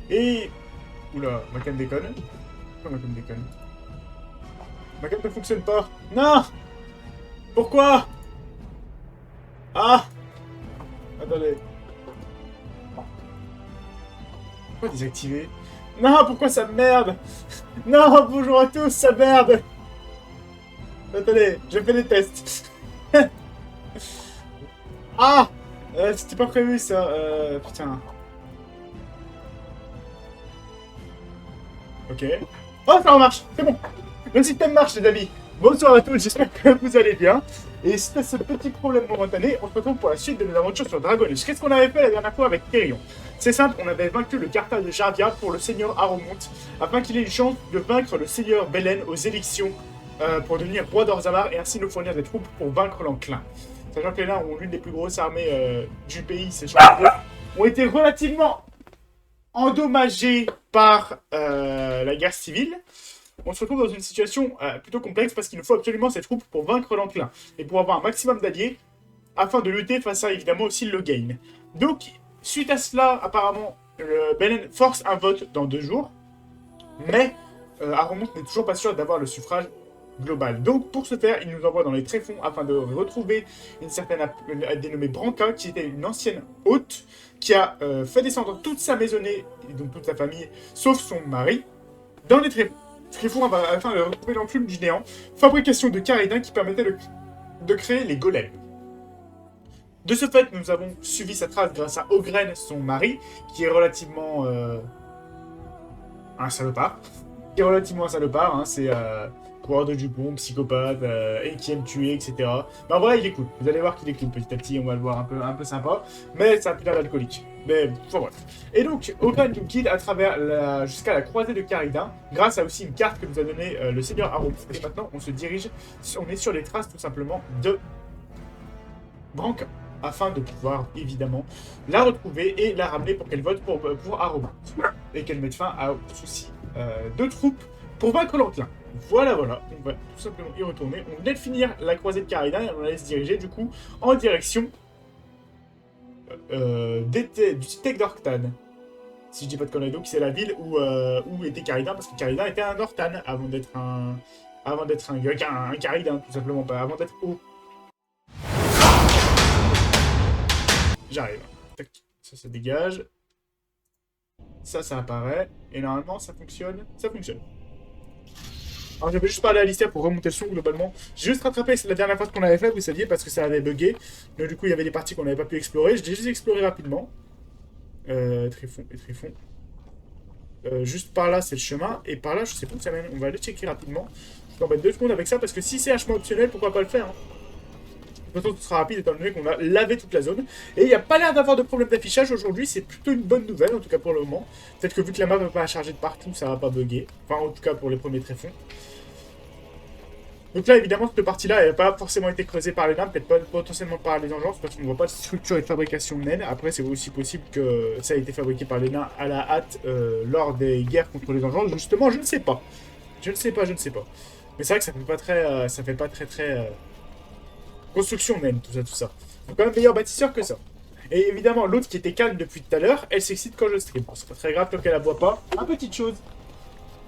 Et... Oula, ma canne déconne. Pourquoi ma canne déconne? Ma canne ne fonctionne pas. Non! Pourquoi? Ah! Attendez. Pourquoi désactiver? Non, pourquoi ça merde? Non, bonjour à tous, ça merde! Attendez, je fais des tests. Ah! C'était pas prévu ça. Putain. Ok. Oh, ça marche! C'est bon! Le système marche, les amis! Bonsoir à tous, j'espère que vous allez bien. Et suite à ce petit problème momentané, on se retrouve pour la suite de nos aventures sur Dragon Age. Qu'est-ce qu'on avait fait la dernière fois avec Therion? C'est simple, on avait vaincu le cartel de Jardia pour le seigneur Aromont, afin qu'il ait une chance de vaincre le seigneur Belen aux élections pour devenir roi d'Orzamar et ainsi nous fournir des troupes pour vaincre l'enclin. Sachant que les nains ont l'une des plus grosses armées du pays, ces gens ont été relativement endommagés par la guerre civile. On se retrouve dans une situation plutôt complexe parce qu'il nous faut absolument ces troupes pour vaincre l'enclin et pour avoir un maximum d'alliés afin de lutter face à évidemment aussi le gain. Donc, suite à cela, apparemment, Belen force un vote dans 2 jours, mais Aromont n'est toujours pas sûr d'avoir le suffrage global. Donc, pour ce faire, il nous envoie dans les tréfonds afin de retrouver une certaine dénommée Branca, qui était une ancienne hôte, qui a fait descendre toute sa maisonnée, et donc toute sa famille, sauf son mari, dans les tréfonds. Tréfonds afin de retrouver l'enclume du néant, fabrication de caridins qui permettait de créer les golems. De ce fait, nous avons suivi sa trace grâce à Ogren, son mari, qui est relativement un salopard. Qui est relativement un salopard, hein, c'est coureur de jupons, psychopathe, et qui aime tuer, etc. Ben voilà, il est cool. Vous allez voir qu'il est cool petit à petit, on va le voir un peu sympa, mais c'est un putain d'alcoolique. Mais enfin voilà. Et donc, Ogren nous guide à travers jusqu'à la croisée de Caridin, grâce à aussi une carte que nous a donnée le seigneur Aromont. Et maintenant, on se dirige, on est sur les traces tout simplement de Branca, afin de pouvoir évidemment la retrouver et la ramener pour qu'elle vote pour Aromont. Et qu'elle mette fin à souci de troupes pour vaincre l'enclin. Voilà, voilà, on va tout simplement y retourner. On vient de finir la croisée de Caridin et on allait se diriger du coup en direction du Tech d'Orctan. Si je dis pas de conneries, donc c'est la ville où était Caridin, parce que Caridin était un Ortan avant d'être un Caridin, tout simplement, pas avant d'être haut. J'arrive. Tac. Ça dégage. Ça apparaît. Et normalement, ça fonctionne. Ça fonctionne. Alors, j'avais juste parlé à Alistair pour remonter le son, globalement. J'ai juste rattrapé la dernière fois ce qu'on avait fait, vous saviez, parce que ça avait bugué. Donc, du coup, il y avait des parties qu'on n'avait pas pu explorer. Je l'ai juste exploré rapidement. Tréfond et Tréfond. Juste par là, c'est le chemin. Et par là, je sais pas où ça mène. On va aller checker rapidement. Je t'embête 2 secondes avec ça, parce que si c'est un chemin optionnel, pourquoi pas le faire, hein. De toute façon, ce sera rapide étant donné qu'on a lavé toute la zone. Et il n'y a pas l'air d'avoir de problème d'affichage aujourd'hui, c'est plutôt une bonne nouvelle, en tout cas pour le moment. Peut-être que vu que la map ne va pas charger de partout, ça va pas bugger. Enfin, en tout cas pour les premiers tréfonds. Donc là, évidemment, cette partie-là, elle n'a pas forcément été creusée par les nains, peut-être pas potentiellement par les engences, parce qu'on ne voit pas de structure et de fabrication de naines. Après, c'est aussi possible que ça ait été fabriqué par les nains à la hâte lors des guerres contre les engences. Justement, je ne sais pas. Je ne sais pas. Mais c'est vrai que ça fait pas très... construction naine, tout ça. Donc quand même meilleur bâtisseur que ça. Et évidemment, l'autre qui était calme depuis tout à l'heure, elle s'excite quand je stream. C'est pas très grave tant qu'elle la voit pas. Ah, petite chose.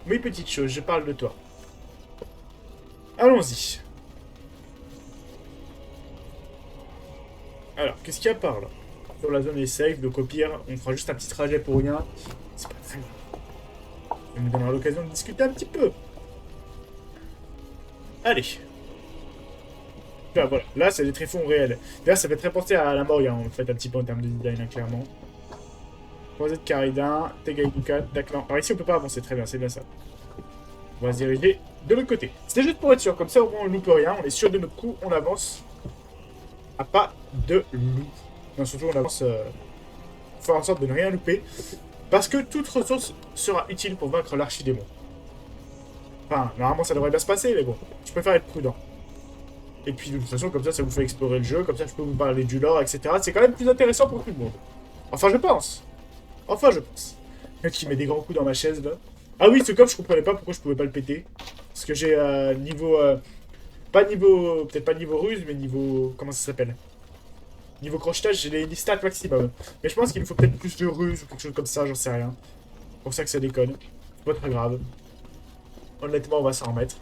Oui, petite chose, je parle de toi. Allons-y. Alors, qu'est-ce qu'il y a par là? Sur la zone est safe, donc au pire, on fera juste un petit trajet pour rien. C'est pas très grave. Ça nous donnera l'occasion de discuter un petit peu. Allez. Là, voilà. Là, c'est des tréfonds réels. D'ailleurs, ça fait très penser à la Moria, en fait, un petit peu en termes de design, hein, clairement. Croisée de Caridin, Tegaiduka, Daklan. Alors ici, on peut pas avancer, très bien, c'est bien ça. On va se diriger de l'autre côté. C'était juste pour être sûr, comme ça, au moins, on ne loupe rien, on est sûr de notre coup, on avance à pas de loup. Non, surtout, on avance pour faire en sorte de ne rien louper, parce que toute ressource sera utile pour vaincre l'archidémon. Enfin, normalement, ça devrait bien se passer, mais bon, je préfère être prudent. Et puis de toute façon, comme ça vous fait explorer le jeu, comme ça je peux vous parler du lore, etc. C'est quand même plus intéressant pour tout le monde. Enfin, je pense. Le qui met des grands coups dans ma chaise, là. Ah oui, ce coffre, je comprenais pas pourquoi je pouvais pas le péter. Parce que j'ai niveau... pas niveau... Peut-être pas niveau ruse, mais niveau... Comment ça s'appelle? Niveau crochetage, j'ai les stats maximum. Mais je pense qu'il me faut peut-être plus de ruse ou quelque chose comme ça, j'en sais rien. C'est pour ça que ça déconne. C'est pas très grave. Honnêtement, on va s'en remettre.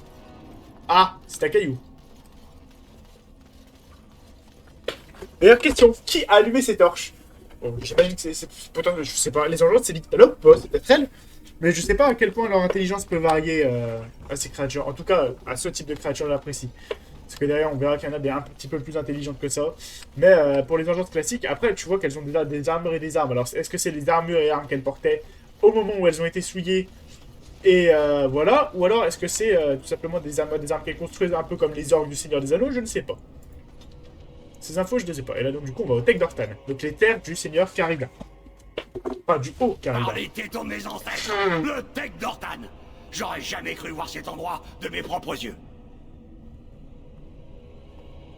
Ah, c'est un caillou. D'ailleurs, question, qui a allumé ces torches? Bon, j'imagine que c'est... Pourtant, je sais pas, les enjeux, c'est l'Ictalope, c'est peut-être elle. Mais je sais pas à quel point leur intelligence peut varier à ces créatures. En tout cas, à ce type de créature-là précis. Parce que derrière, on verra qu'il y en a des un petit peu plus intelligentes que ça. Mais pour les engences classiques, après, tu vois qu'elles ont déjà des armures et des armes. Alors, est-ce que c'est les armures et armes qu'elles portaient au moment où elles ont été souillées? Et voilà. Ou alors, est-ce que c'est tout simplement des armes qu'elles construisent un peu comme les orques du Seigneur des Anneaux? Je ne sais pas. Ces infos, je ne les ai pas. Et là, donc, du coup, on va au Tech d'Ortan. Donc, les terres du Seigneur Carrigan. Enfin, du haut Carrigan. Par les tétons de mes ancêtres, le Tech d'Ortan. J'aurais jamais cru voir cet endroit de mes propres yeux.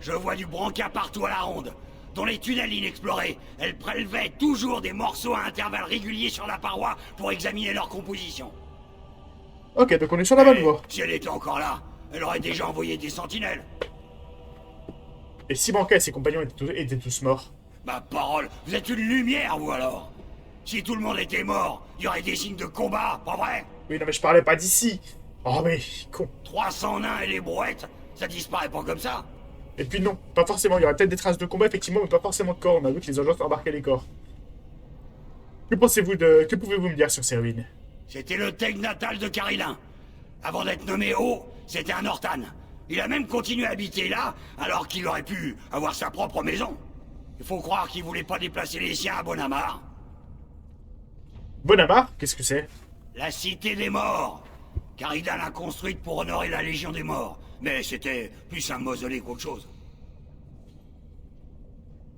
Je vois du branca partout à la ronde. Dans les tunnels inexplorés, elles prélevaient toujours des morceaux à intervalles réguliers sur la paroi pour examiner leur composition. Ok, donc on est sur la bonne voie. Si elle était encore là, elle aurait déjà envoyé des sentinelles. Et si Branca et ses compagnons étaient tous morts? Ma parole, vous êtes une lumière, vous alors? Si tout le monde était mort, il y aurait des signes de combat, pas vrai? Oui, non, mais je parlais pas d'ici. Oh, mais con. 300 nains et les brouettes, ça disparaît pas comme ça. Et puis non, pas forcément. Il y aurait peut-être des traces de combat, effectivement, mais pas forcément de corps. On a vu que les engences embarquaient les corps. Que pensez-vous de... Que pouvez-vous me dire sur ces ruines? C'était le Tech natal de Carilin. Avant d'être nommé haut, c'était un Ortan. Il a même continué à habiter là, alors qu'il aurait pu avoir sa propre maison. Il faut croire qu'il voulait pas déplacer les siens à Bonamar. Bonamar? Qu'est-ce que c'est? La cité des morts. Caridin l'a construite pour honorer la Légion des morts. Mais c'était plus un mausolée qu'autre chose.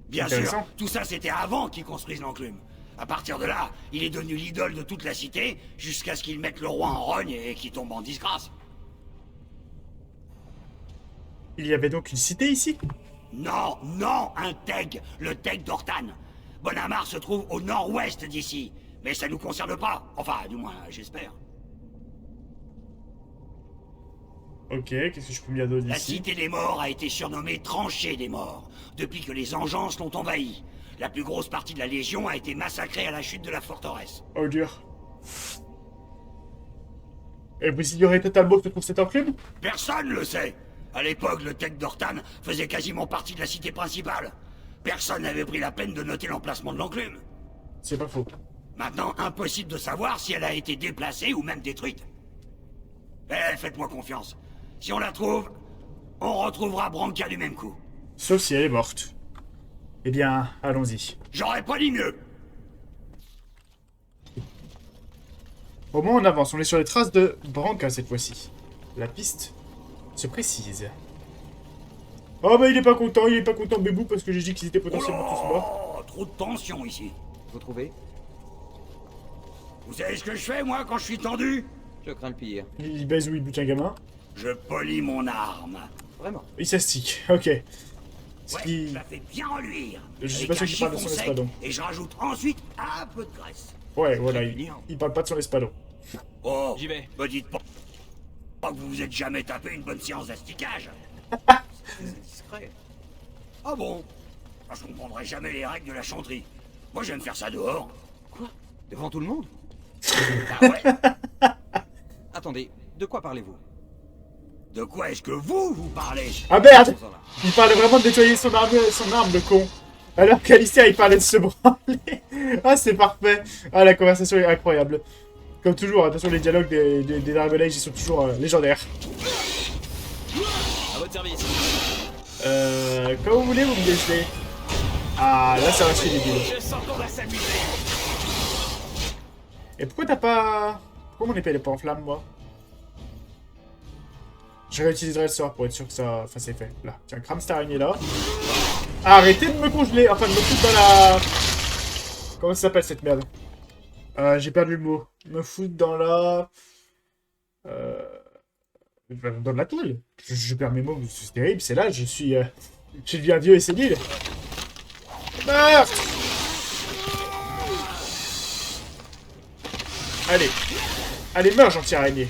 Bien sûr, tout ça c'était avant qu'ils construisent l'enclume. À partir de là, il est devenu l'idole de toute la cité, jusqu'à ce qu'il mette le roi en rogne et qu'il tombe en disgrâce. Il y avait donc une cité ici? Non, non, un Teg, le Teg d'Ortan. Bonamar se trouve au nord-ouest d'ici, mais ça nous concerne pas. Enfin, du moins, j'espère. Ok, qu'est-ce que je peux me dire d'autre La ici? cité des morts a été surnommée Tranchée des morts, depuis que les engences l'ont envahie. La plus grosse partie de la Légion a été massacrée à la chute de la forteresse. Oh, dur. Et vous ignorez totalement que se trouve cette enclume? Personne le sait. À l'époque, le Tech d'Ortan faisait quasiment partie de la cité principale. Personne n'avait pris la peine de noter l'emplacement de l'enclume. C'est pas faux. Maintenant, impossible de savoir si elle a été déplacée ou même détruite. Mais faites-moi confiance. Si on la trouve, on retrouvera Branca du même coup. Sauf si elle est morte. Eh bien, allons-y. J'aurais pas dit mieux. Au moins on avance, on est sur les traces de Branca cette fois-ci. La piste se précise. Oh bah il est pas content Bébou parce que j'ai dit qu'ils étaient potentiellement tous morts. Oh, trop de tension ici. Vous trouvez? Vous savez ce que je fais moi quand je suis tendu? Je crains le pire. Il baise ou il bute un gamin. Je polis mon arme. Vraiment? Il s'astique, ok. Ce Ouais, qui... je la fais bien reluire. Je suis Avec pas sûr un qu'il parle de chiffon son sec, espadon. et je rajoute ensuite un peu de graisse. Ouais, voilà, très il mignon. parle pas de son espadon. Oh, J'y vais. me dites pas que vous vous êtes jamais tapé une bonne séance d'asticage. C'est discret. Ah bon? Ah, je comprendrai jamais les règles de la chanterie. Moi j'aime faire ça dehors. Quoi? Devant tout le monde? Ah ouais? Attendez, de quoi parlez-vous? De quoi est-ce que vous parlez? Ah merde! Voilà. Il parlait vraiment de nettoyer son arme, le con. Alors qu'Alicia, il parlait de se branler. Ah, c'est parfait. Ah, la conversation est incroyable. Comme toujours, attention, les dialogues des Dragon Age, ils sont toujours légendaires. À votre service. Quand vous voulez, vous me décelez. Ah, là, ça va chier les billes. Je sens qu'on va s'amuser. Et pourquoi t'as pas... Pourquoi mon épée, elle est pas en flamme, moi? Je réutiliserai le sort pour être sûr que ça... Enfin, c'est fait. Là. Tiens, crame cette araignée là. Arrêtez de me congeler. Enfin, de me foutre dans la... Comment ça s'appelle cette merde? J'ai perdu le mot. Me foutre dans la... Dans la toile. Je perds mes mots, c'est terrible. C'est là, je suis... Je deviens vieux et sénile. Meurtre! Allez. Allez, meurs, gentil araignée.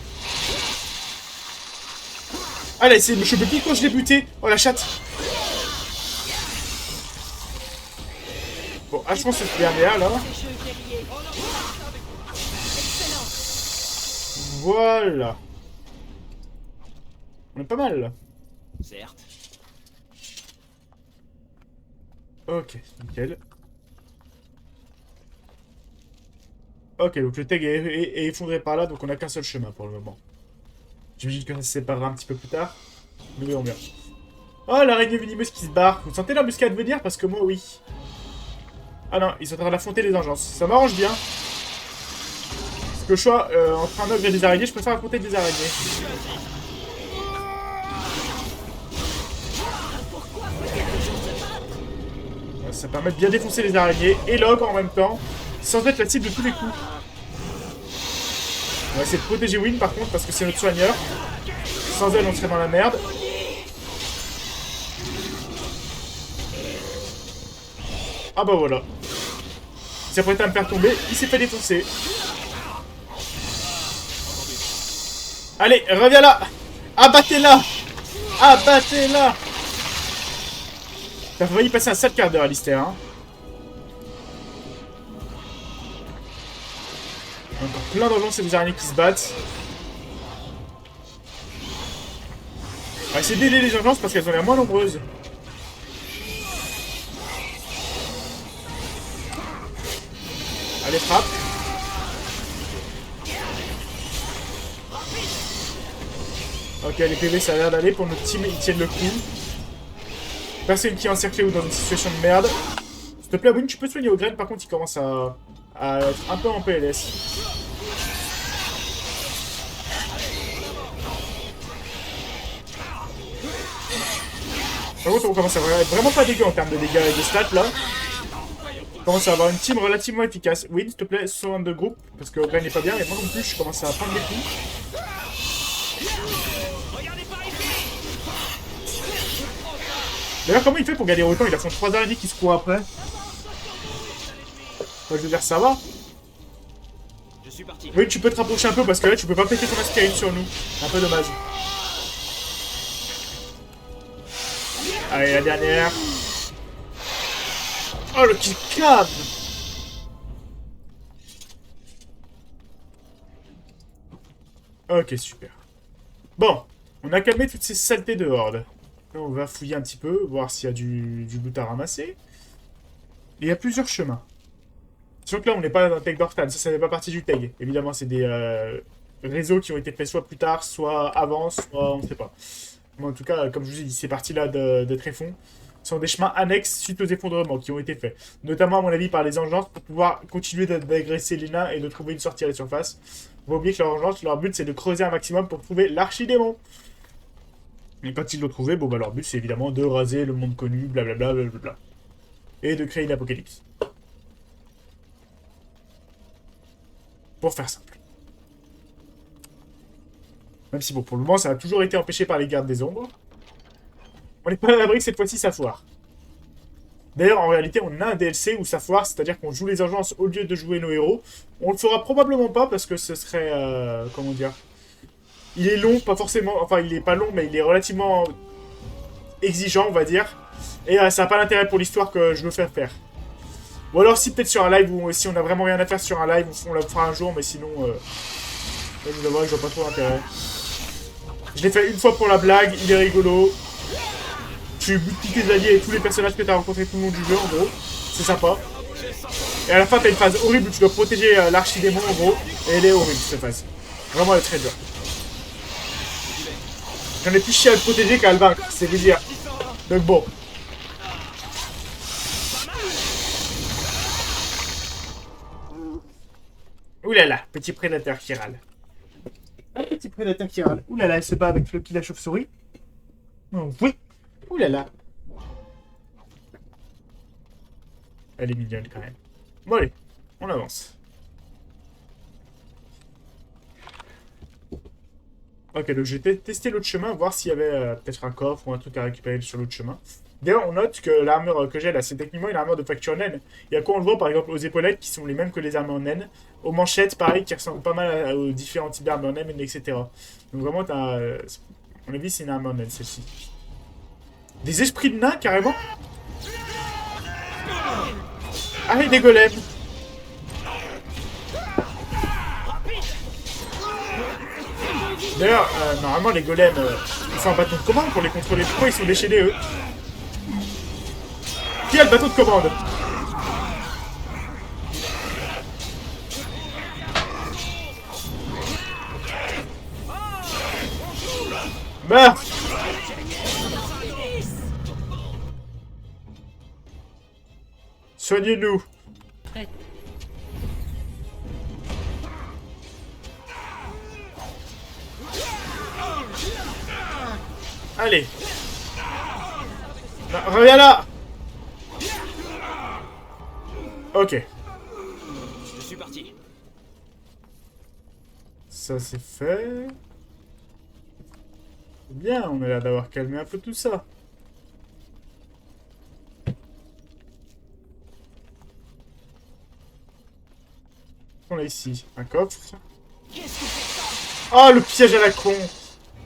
Allez, c'est me choper quand je l'ai buté. Oh, la chatte. Bon, achevons cette dernière, là. Voilà. On est pas mal là. Certes. Ok, nickel. Ok, donc le tag est effondré par là, donc on a qu'un seul chemin pour le moment. J'imagine que ça se séparera un petit peu plus tard. Nous verrons bien. Oh, l'araignée venimeuse qui se barre. Vous sentez l'embuscade venir? Parce que moi, oui. Ah non, ils sont en train d'affronter les engences. Ça m'arrange bien. Parce que le choix entre un ogre et des araignées, je préfère affronter des araignées. Ça permet de bien défoncer les araignées et l'ogre en même temps, sans être la cible de tous les coups. On va essayer de protéger Wynne par contre, parce que c'est notre soigneur. Sans elle, on serait dans la merde. Ah bah voilà. Il s'apprêtait à me faire tomber, il s'est fait défoncer. Allez, reviens là! Abattez-la! Abattez-la! T'as failli passer un sale quart d'heure, Alistair, hein. Encore plein d'engeance et des araignées qui se battent. On va essayer d'aider les engences parce qu'elles ont l'air moins nombreuses. Allez, frappe. Ok, les PV, ça a l'air d'aller pour notre team, ils tiennent le coup. Personne qui est encerclé ou dans une situation de merde. S'il te plaît, Wynne, tu peux soigner au grain, par contre, il commence à être un peu en PLS. Par contre, on commence à être vraiment pas dégueu en termes de dégâts et de stats, là. On commence à avoir une team relativement efficace. Wynne, s'il te plaît, soigne de groupe, parce que Grain n'est pas bien, et moi non plus, je commence à prendre des coups. D'ailleurs, comment il fait pour gagner autant? Il a son 3 araignées qui se courent après. Moi, je veux dire, ça va. Je suis parti. Oui, tu peux te rapprocher un peu, parce que là, tu peux pas péter ton aspirine sur nous. Un peu dommage. Allez, la dernière. Oh, le kill cam. Ok, super. Bon, on a calmé toutes ces saletés de horde. Là, on va fouiller un petit peu, voir s'il y a du loot à ramasser. Il y a plusieurs chemins. Sauf que là, on n'est pas dans le tag d'Ortan, ça fait pas partie du tag. Évidemment, c'est des réseaux qui ont été faits soit plus tard, soit avant, soit on ne sait pas. Mais en tout cas, comme je vous ai dit, ces parties-là de tréfonds sont des chemins annexes suite aux effondrements qui ont été faits. Notamment, à mon avis, par les engences pour pouvoir continuer d'agresser les nains et de trouver une sortie à la surface. Faut pas oublier que leur engeance, leur but, c'est de creuser un maximum pour trouver l'archidémon. Et quand ils l'ont trouvé, bon bah leur but c'est évidemment de raser le monde connu, blablabla, blablabla. Et de créer une apocalypse. Pour faire simple. Même si bon, pour le moment, ça a toujours été empêché par les gardes des ombres. On n'est pas à l'abri que cette fois-ci ça foire. D'ailleurs, en réalité, on a un DLC où ça foire, c'est-à-dire qu'on joue les urgences au lieu de jouer nos héros. On le fera probablement pas parce que ce serait... comment dire... Il est long, pas forcément... Enfin, il est pas long, mais il est relativement exigeant, on va dire. Et ça n'a pas l'intérêt pour l'histoire que je veux faire. Ou alors, si peut-être sur un live, ou si on a vraiment rien à faire sur un live, on le fera un jour, mais sinon... là, je vous avoue que je vois pas trop l'intérêt. Je l'ai fait une fois pour la blague, il est rigolo. Tu butes tous tes alliés et tous les personnages que tu as rencontrés tout le long du jeu, en gros. C'est sympa. Et à la fin, tu as une phase horrible où tu dois protéger l'archidémon, en gros. Et elle est horrible, cette phase. Vraiment, elle est très dure. J'en ai plus chié à le protéger qu'à le vaincre, c'est vous dire. Donc bon. Oulala, petit prédateur qui râle. Un petit prédateur qui râle. Oulala, elle se bat avec Floki la chauve-souris. Oh, oui. Oulala. Elle est mignonne quand même. Bon allez, on avance. Ok, donc je vais tester l'autre chemin, voir s'il y avait peut-être un coffre ou un truc à récupérer sur l'autre chemin. D'ailleurs, on note que l'armure que j'ai là, c'est techniquement une armure de facture naine. Et à quoi on le voit par exemple aux épaulettes qui sont les mêmes que les armures naines. Aux manchettes, pareil, qui ressemblent pas mal aux différents types d'armures naines, etc. Donc vraiment, à mon avis, c'est une armure naine celle-ci. Des esprits de nains, carrément. Ah, et des golems. D'ailleurs, normalement, les golems, il faut un bâton de commande pour les contrôler. Pourquoi ils sont déchaînés, eux? Qui a le bâton de commande? Meurs! Soignez-nous! Allez! Non, reviens là! Ok. Je suis parti. Ça c'est fait. Bien, on a l'air d'avoir calmé un peu tout ça. On a ici un coffre. Oh, le piège à la con!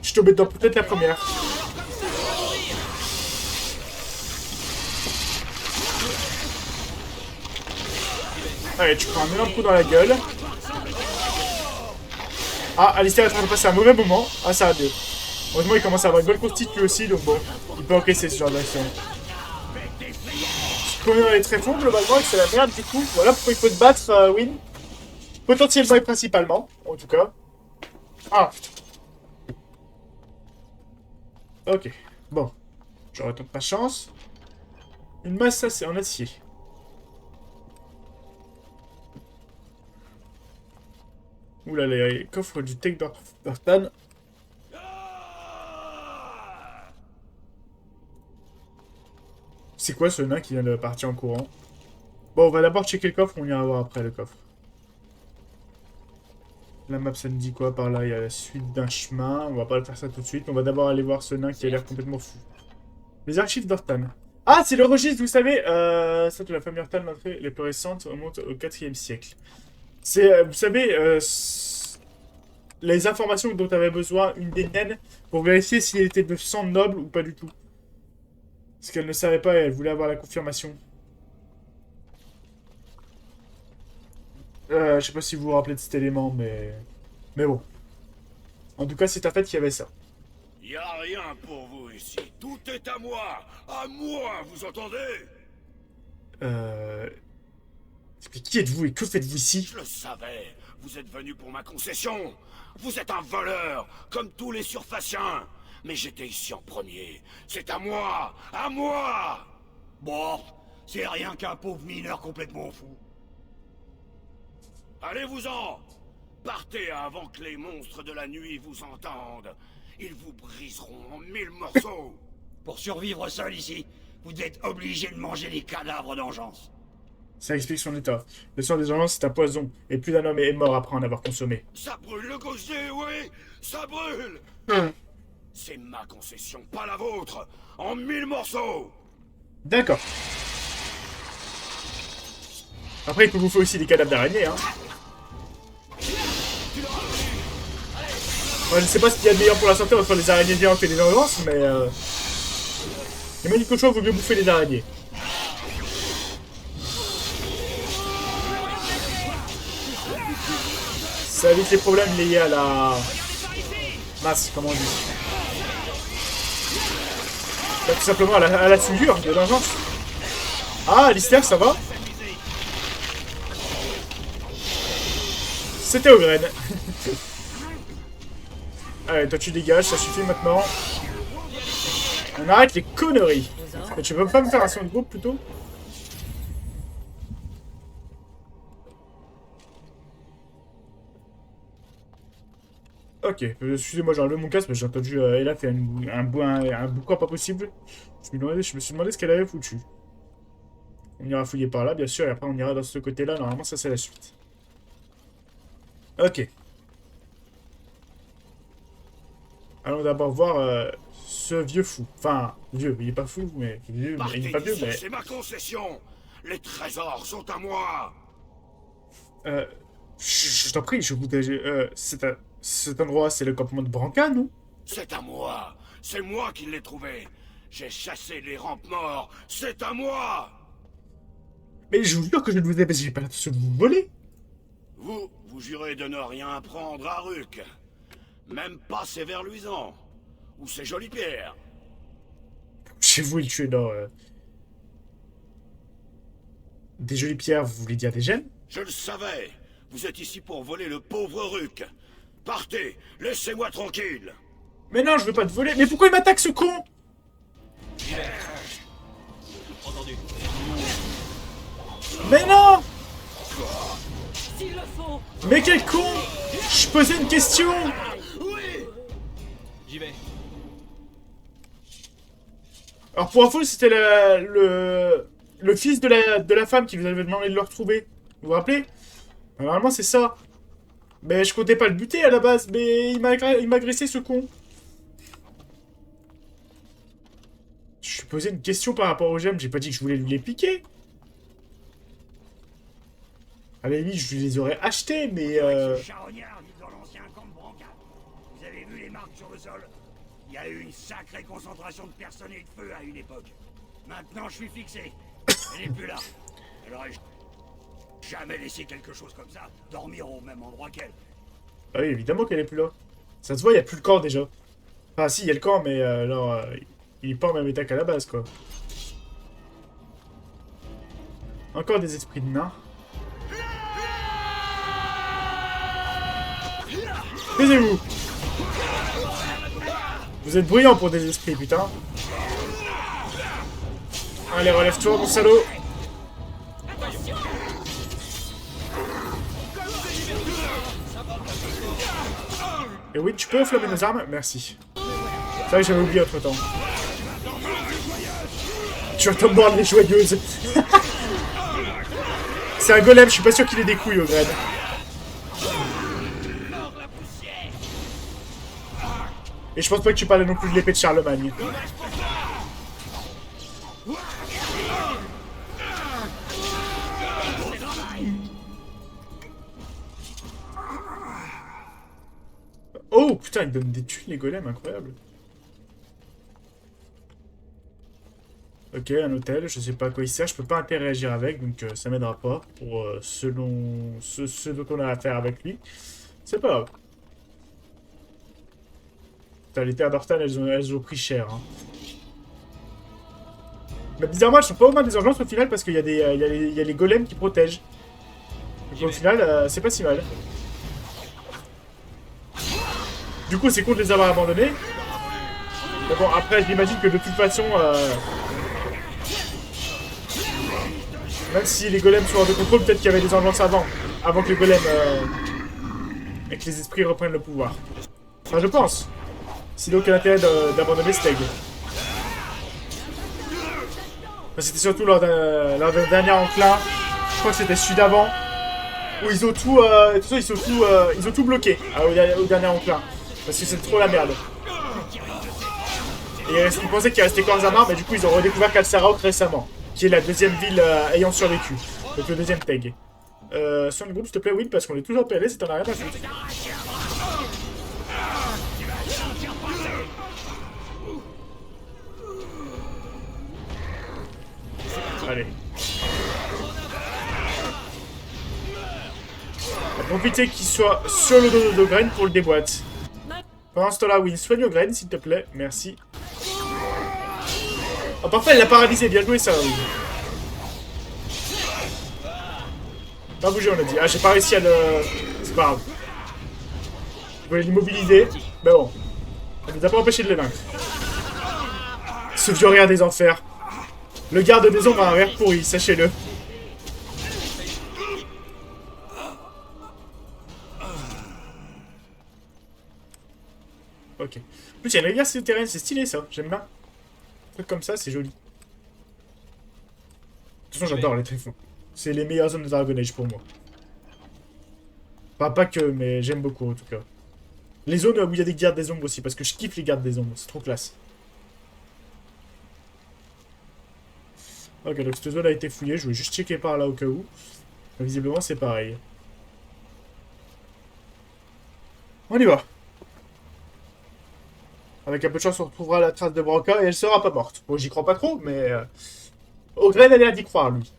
Je suis tombé dedans peut-être la première. Allez, tu prends un énorme coup dans la gueule. Ah, Alistair est en train de passer un mauvais moment. Ah, ça va mieux. Heureusement, il commence à avoir une bonne constitution aussi, donc bon, il peut encaisser ce genre d'action. Connor est très fort globalement et c'est la merde du coup. Voilà pourquoi il faut te battre, Win. Potentiellement et principalement, en tout cas. Ah. Ok, bon. J'aurais tant pas chance. Une masse assez en acier. Oula, les coffres du Tech d'Ortan. C'est quoi ce nain qui vient de partir en courant? Bon, on va d'abord checker le coffre, on ira voir après le coffre. La map, ça nous dit quoi par là? Il y a la suite d'un chemin. On va pas faire ça tout de suite. On va d'abord aller voir ce nain qui a l'air complètement fou. Les archives d'Ortan. Ah, c'est le registre, vous savez. Ça, de la famille Ortan, l'entrée les plus récentes remontent au 4e siècle. C'est, vous savez, les informations dont avait besoin une des naines pour vérifier s'il était de sang noble ou pas du tout. Parce qu'elle ne savait pas et elle voulait avoir la confirmation. Je sais pas si vous vous rappelez de cet élément, mais bon. En tout cas, c'est un fait qu'il y avait ça. Y a rien pour vous ici. Tout est à moi. À moi, vous entendez? Mais qui êtes-vous et que faites-vous ici? Je le savais. Vous êtes venu pour ma concession. Vous êtes un voleur, comme tous les surfaciens. Mais j'étais ici en premier. C'est à moi. À moi. Bon, c'est rien qu'un pauvre mineur complètement fou. Allez-vous-en! Partez avant que les monstres de la nuit vous entendent. Ils vous briseront en 1000 morceaux. Pour survivre seul ici, vous êtes obligé de manger des cadavres d'engeance. Ça explique son état. Le sang des gens, c'est un poison, et plus d'un homme est mort après en avoir consommé. Ça brûle le gosier, oui! Ça brûle! C'est ma concession, pas la vôtre! En 1000 morceaux! D'accord. Après, il peut bouffer aussi des cadavres d'araignées, hein. Moi, je sais pas ce qu'il y a de meilleur pour la santé entre les araignées géantes et les engeances, mais les manicochons, vaut mieux bouffer les araignées. Ça évite les problèmes liés à la masse, comment on dit. Bah, tout simplement à la souillure de l'engeance. Ah, Alistair, ça va? C'était au graine. Allez, toi tu dégages, ça suffit maintenant. On arrête les conneries. Mais tu peux pas me faire un son de groupe plutôt? Ok, excusez-moi, j'ai enlevé mon casque, mais j'ai entendu Ella faire un boucan pas possible. Je me suis demandé ce qu'elle avait foutu. On ira fouiller par là, bien sûr, et après on ira dans ce côté-là. Normalement, ça c'est la suite. Ok. Allons d'abord voir ce vieux fou. Enfin, vieux, il est pas fou, mais vieux, il n'est pas vieux, mais... C'est ma concession! Les trésors sont à moi! Je t'en prie, je vous... cet endroit, c'est le campement de Branca, non? C'est à moi! C'est moi qui l'ai trouvé! J'ai chassé les rampes morts! C'est à moi! Mais je vous jure que je ne vous ai pas... J'ai pas l'intention de vous voler! Vous jurez de ne rien prendre à Ruk. Même pas ces vers luisants. Ou ces jolies pierres. Chez vous, il tuait dans... Des jolies pierres, vous voulez dire des gemmes? Je le savais. Vous êtes ici pour voler le pauvre Ruc. Partez, laissez-moi tranquille. Mais non, je veux pas te voler. Mais pourquoi il m'attaque, ce con? Entendu. Mais non! S'il le faut. Mais quel con! Je posais une question! J'y vais. Alors pour info, c'était le fils de la femme qui vous avait demandé de le retrouver. Vous vous rappelez? Normalement c'est ça. Mais je comptais pas le buter à la base, mais il m'a agressé ce con. Je suis posé une question par rapport aux gemmes, j'ai pas dit que je voulais lui les piquer. À la limite, je lui les aurais achetés, mais Ce charognard vit dans l'ancien camp de Branca. Vous avez vu les marques sur le sol? Il y a eu une sacrée concentration de personnes et de feu à une époque. Maintenant, je suis fixé. Elle n'est plus là. Elle aurait jamais laissé quelque chose comme ça dormir au même endroit qu'elle. Ah oui, évidemment qu'elle est plus là. Ça se voit, il y a plus le camp déjà. Enfin si, il y a le camp, mais alors, il est pas en même état qu'à la base, quoi. Encore des esprits de nains. Taisez-vous! Vous êtes bruyants pour des esprits, putain. Allez, relève-toi, mon salaud! Et oui, tu peux enflammer nos armes? Merci. C'est vrai que j'avais oublié entre temps. Tu vas te mordre les joyeuses. C'est un golem, je suis pas sûr qu'il ait des couilles au grade. Et je pense pas que tu parlais non plus de l'épée de Charlemagne. Oh putain, ils donnent des thunes les golems, incroyable. Ok, un hôtel, je sais pas à quoi il sert, je peux pas interagir avec, donc ça m'aidera pas pour ce dont on a affaire avec lui. C'est pas grave. Putain, les terres d'Ortan, elles ont pris cher. Hein. Mais bizarrement, elles sont pas aux mains des urgences au final parce qu'il y a il y a les golems qui protègent. Donc au final, c'est pas si mal. Du coup, c'est con de les avoir abandonnés. Mais bon, après, j'imagine que de toute façon... Même si les golems sont hors de contrôle, peut-être qu'il y avait des urgences avant que les golems et que les esprits reprennent le pouvoir. Enfin, je pense. Sinon, quel intérêt d'abandonner Steg? Enfin, c'était surtout lors d'un dernier enclin. Je crois que c'était celui d'avant. Où ils ont tout... de toute façon, ils ont tout bloqué au dernier enclin. Parce que c'est trop la merde. Et ils pensaient qu'il restait Korzamar, mais du coup, ils ont redécouvert Kalsaraok récemment. Qui est la deuxième ville ayant survécu. Donc le deuxième tag. Sur le groupe, s'il te plaît, Will, parce qu'on est toujours en PLS et t'en as rien à foutre. Allez. On va profiter qu'il soit sur le dos de Grain pour le déboîte. Pendant ce temps-là, Will, soigne Grain, s'il te plaît. Merci. Oh, parfait, elle l'a paralysé. Bien joué, ça, Will. Pas bouger, on a dit. Ah, j'ai pas réussi à le... C'est pas grave. Je voulais l'immobiliser. Mais bon. Ça nous a pas empêché de le vaincre. Ce vieux rien des enfers. Le garde des ombres a un rire pourri, sachez-le. Ok. En plus, il y a une rivière souterraine, c'est stylé ça. J'aime bien. Un truc comme ça, c'est joli. De toute façon, j'adore les tréfonds. C'est les meilleures zones de Dragon Age pour moi. Enfin, pas que, mais j'aime beaucoup en tout cas. Les zones où il y a des gardes des ombres aussi, parce que je kiffe les gardes des ombres, c'est trop classe. Ok, donc cette zone a été fouillée, je voulais juste checker par là au cas où. Mais visiblement, c'est pareil. On y va. Avec un peu de chance, on retrouvera la trace de Branca et elle sera pas morte. Bon, j'y crois pas trop, mais... Ogren a l'air d'y croire, lui.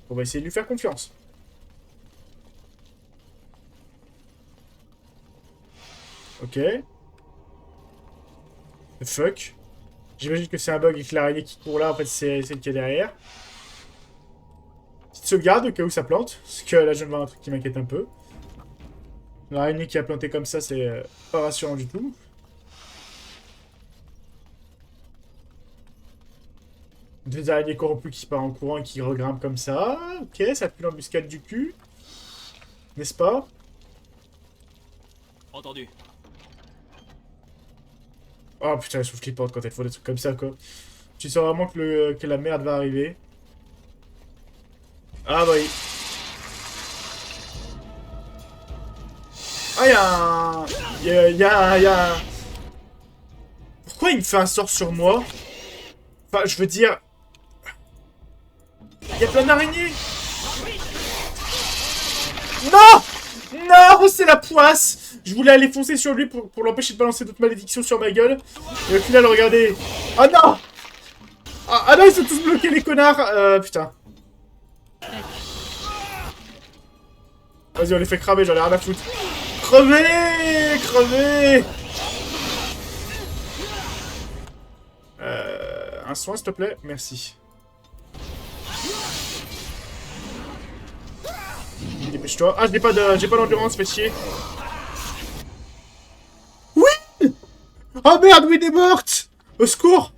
On va essayer de lui faire confiance. Ok. The fuck. J'imagine que c'est un bug et que l'araignée qui court là, en fait, c'est celle qui est derrière. Petite sauvegarde au cas où ça plante. Parce que là, je viens de voir un truc qui m'inquiète un peu. L'araignée qui a planté comme ça, c'est pas rassurant du tout. Deux araignées corrompues qui partent en courant et qui regrimpent comme ça. Ok, ça pue l'embuscade du cul. N'est-ce pas? Entendu. Oh putain, je trouve flippante quand elles font des trucs comme ça, quoi. Tu sens vraiment que la merde va arriver. Ah bah oui. Ah, y'a un... Pourquoi il me fait un sort sur moi? Enfin, je veux dire... Il y a plein d'araignées. Non! Non, c'est la poisse! Je voulais aller foncer sur lui pour l'empêcher de balancer d'autres malédictions sur ma gueule. Et au final, regardez... Ah non! Ah non, ils sont tous bloqués, les connards! Putain. Vas-y, on les fait cramer, j'en ai rien à foutre. Crevez! Crevez! Un soin, s'il te plaît? Merci. Dépêche-toi. Ah, j'ai pas d'endurance, fais chier. Oui! Oh merde, Wynne est morte! Au secours!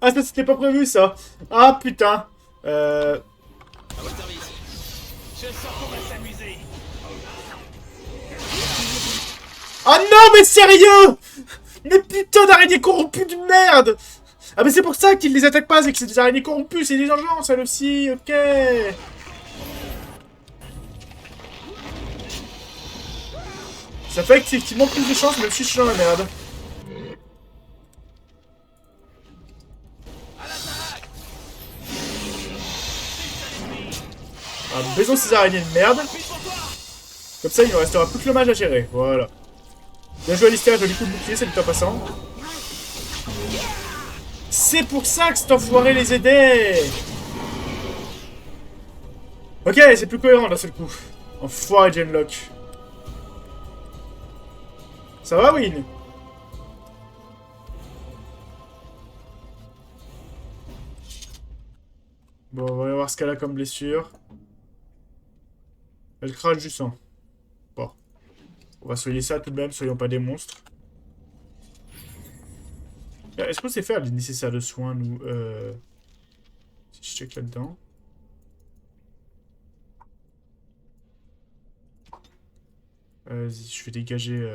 Ah, ça c'était pas prévu, ça. Ah, putain. À votre service. Je sens qu'on va s'amuser. Ah non, mais sérieux! Mais putain d'araignées corrompues de merde! Ah, mais c'est pour ça qu'ils les attaquent pas, c'est que c'est des araignées corrompues, c'est des engeants, celles aussi, ok. Ça fait effectivement plus de chance, même si je suis dans la merde. Ah, baisons ces araignées de merde. Comme ça, il ne restera plus que l'hommage à gérer. Voilà. Bien joué, Alistair, joli coup de bouclier, c'est le top passant. C'est pour ça que cet enfoiré les aidait. Ok, c'est plus cohérent d'un seul coup. Enfoiré, Genlock. Ça va, Wynne? Bon, on va voir ce qu'elle a comme blessure. Elle crache du sang. Bon. On va soigner ça tout de même, soyons pas des monstres. Est-ce qu'on sait faire les nécessaires de soins, nous Si je check là-dedans. Vas-y, je vais dégager...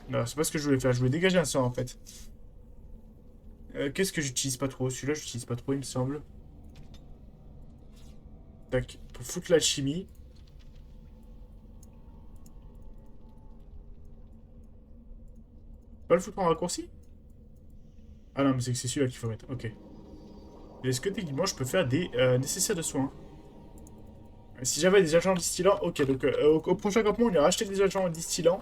Non, c'est pas ce que je voulais faire. Je voulais dégager un sort, en fait. Qu'est-ce que j'utilise pas trop? Celui-là, j'utilise pas trop, il me semble. Tac, pour foutre l'alchimie. Pas le foutre en raccourci? Ah non, mais c'est que c'est celui-là qu'il faut mettre. Ok. Est-ce que techniquement, je peux faire des nécessaires de soins? Si j'avais des agents distillants... Ok, donc au prochain campement, on ira acheter des agents distillants.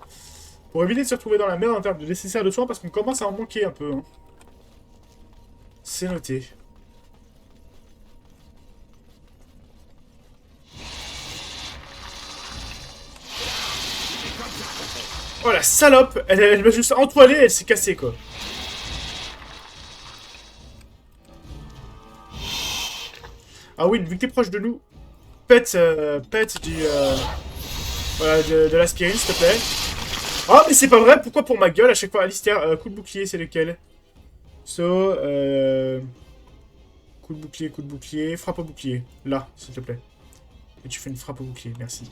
Pour éviter de se retrouver dans la merde en termes de nécessaires de soins, parce qu'on commence à en manquer un peu. Hein. C'est noté. Oh la salope! Elle m'a juste entoilée, elle s'est cassée quoi. Ah oui, vu que t'es proche de nous, pète du... voilà, de l'aspirine s'il te plaît. Oh mais c'est pas vrai, pourquoi pour ma gueule à chaque fois? Alistair, coup de bouclier, c'est lequel? So, coup de bouclier, frappe au bouclier. Là, s'il te plaît. Et tu fais une frappe au bouclier, merci.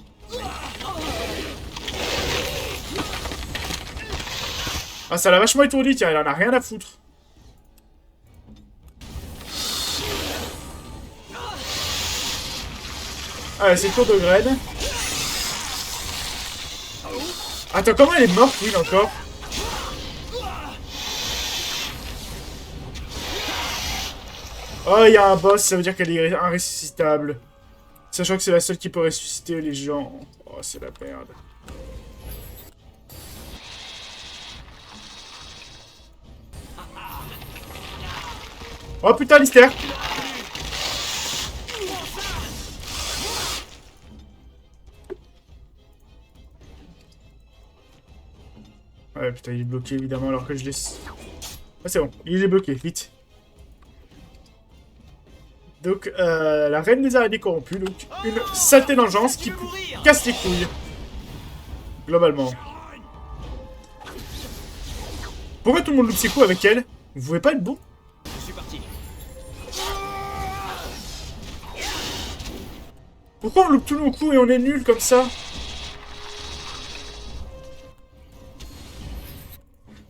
Ah, ça l'a vachement étourdi, tiens, il en a rien à foutre. Allez, c'est le tour de graine. Attends, comment elle est morte, Will, encore? Oh, il y a un boss, ça veut dire qu'elle est inressuscitable. Sachant que c'est la seule qui peut ressusciter les gens. Oh, c'est la merde. Oh putain, Lister! Ouais, putain, il est bloqué évidemment alors que je laisse. Ah, c'est bon, il est bloqué, vite. Donc, la reine des araignées corrompues, donc une saleté d'engeance qui casse les couilles. Globalement. Pourquoi tout le monde loupe ses coups avec elle? Vous pouvez pas être bon? Je suis parti. Pourquoi on loupe tous nos coups et on est nul comme ça?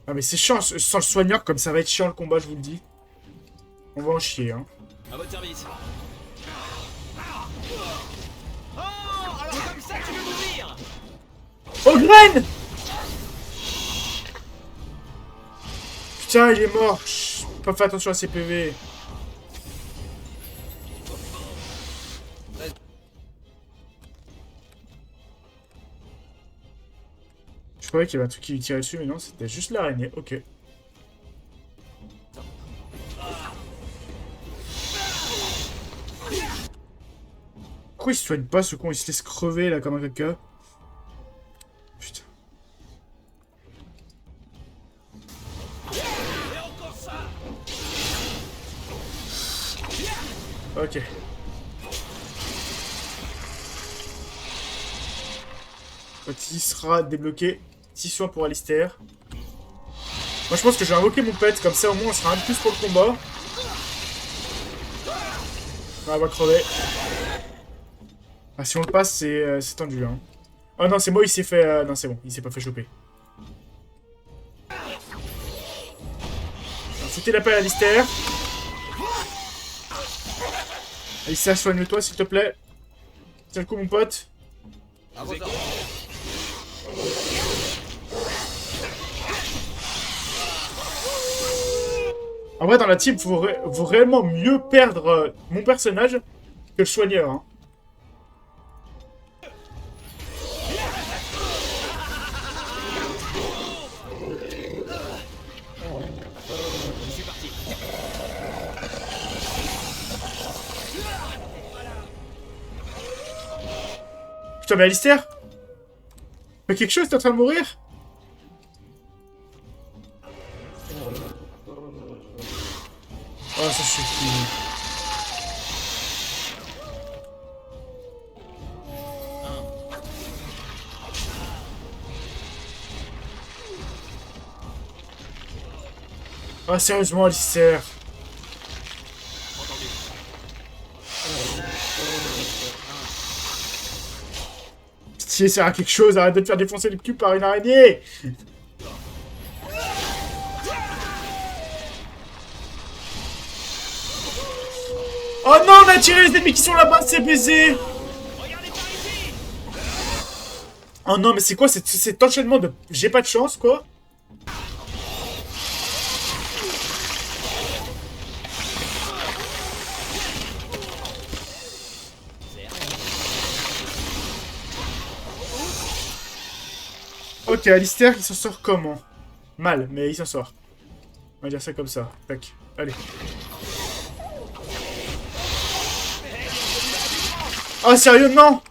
Ah mais c'est chiant, sans le soigneur, comme ça va être chiant le combat, je vous le dis. On va en chier, hein. À votre service. Oh, alors comme ça tu veux mourir? Oh, graine! Putain, il est mort. Chut, pas fait attention à ses PV. Je croyais qu'il y avait un truc qui lui tirait dessus, mais non, c'était juste l'araignée. Ok. Pourquoi il se soigne pas ce con? Il se laisse crever là comme un caca. Putain. Ok. Petit sera débloqué. Petit soin pour Alistair. Moi je pense que je vais invoquer mon pet, comme ça au moins on sera un peu plus pour le combat. Ah, on va crever. Ah, si on le passe, c'est tendu, hein. Oh non, c'est moi, il s'est fait... non, c'est bon, il s'est pas fait choper. Foutez la paix à Alistair. Alistair, soigne-toi, s'il te plaît. Tiens le coup, mon pote. En vrai, dans la team, faut réellement mieux perdre mon personnage que le soigneur, hein. Putain, mais Alistair, fais quelque chose, t'es en train de mourir? Oh, ça suffit. Oh, sérieusement, Alistair. Pitié, ça sert à quelque chose, arrête de te faire défoncer le cul par une araignée. Oh non, on a tiré les ennemis qui sont là-bas, c'est baisé. Oh non, mais c'est quoi cet enchaînement de... J'ai pas de chance, quoi. Ok, Alistair, il s'en sort comment? Mal, mais il s'en sort. On va dire ça comme ça. Tac, allez. Oh, sérieux, non!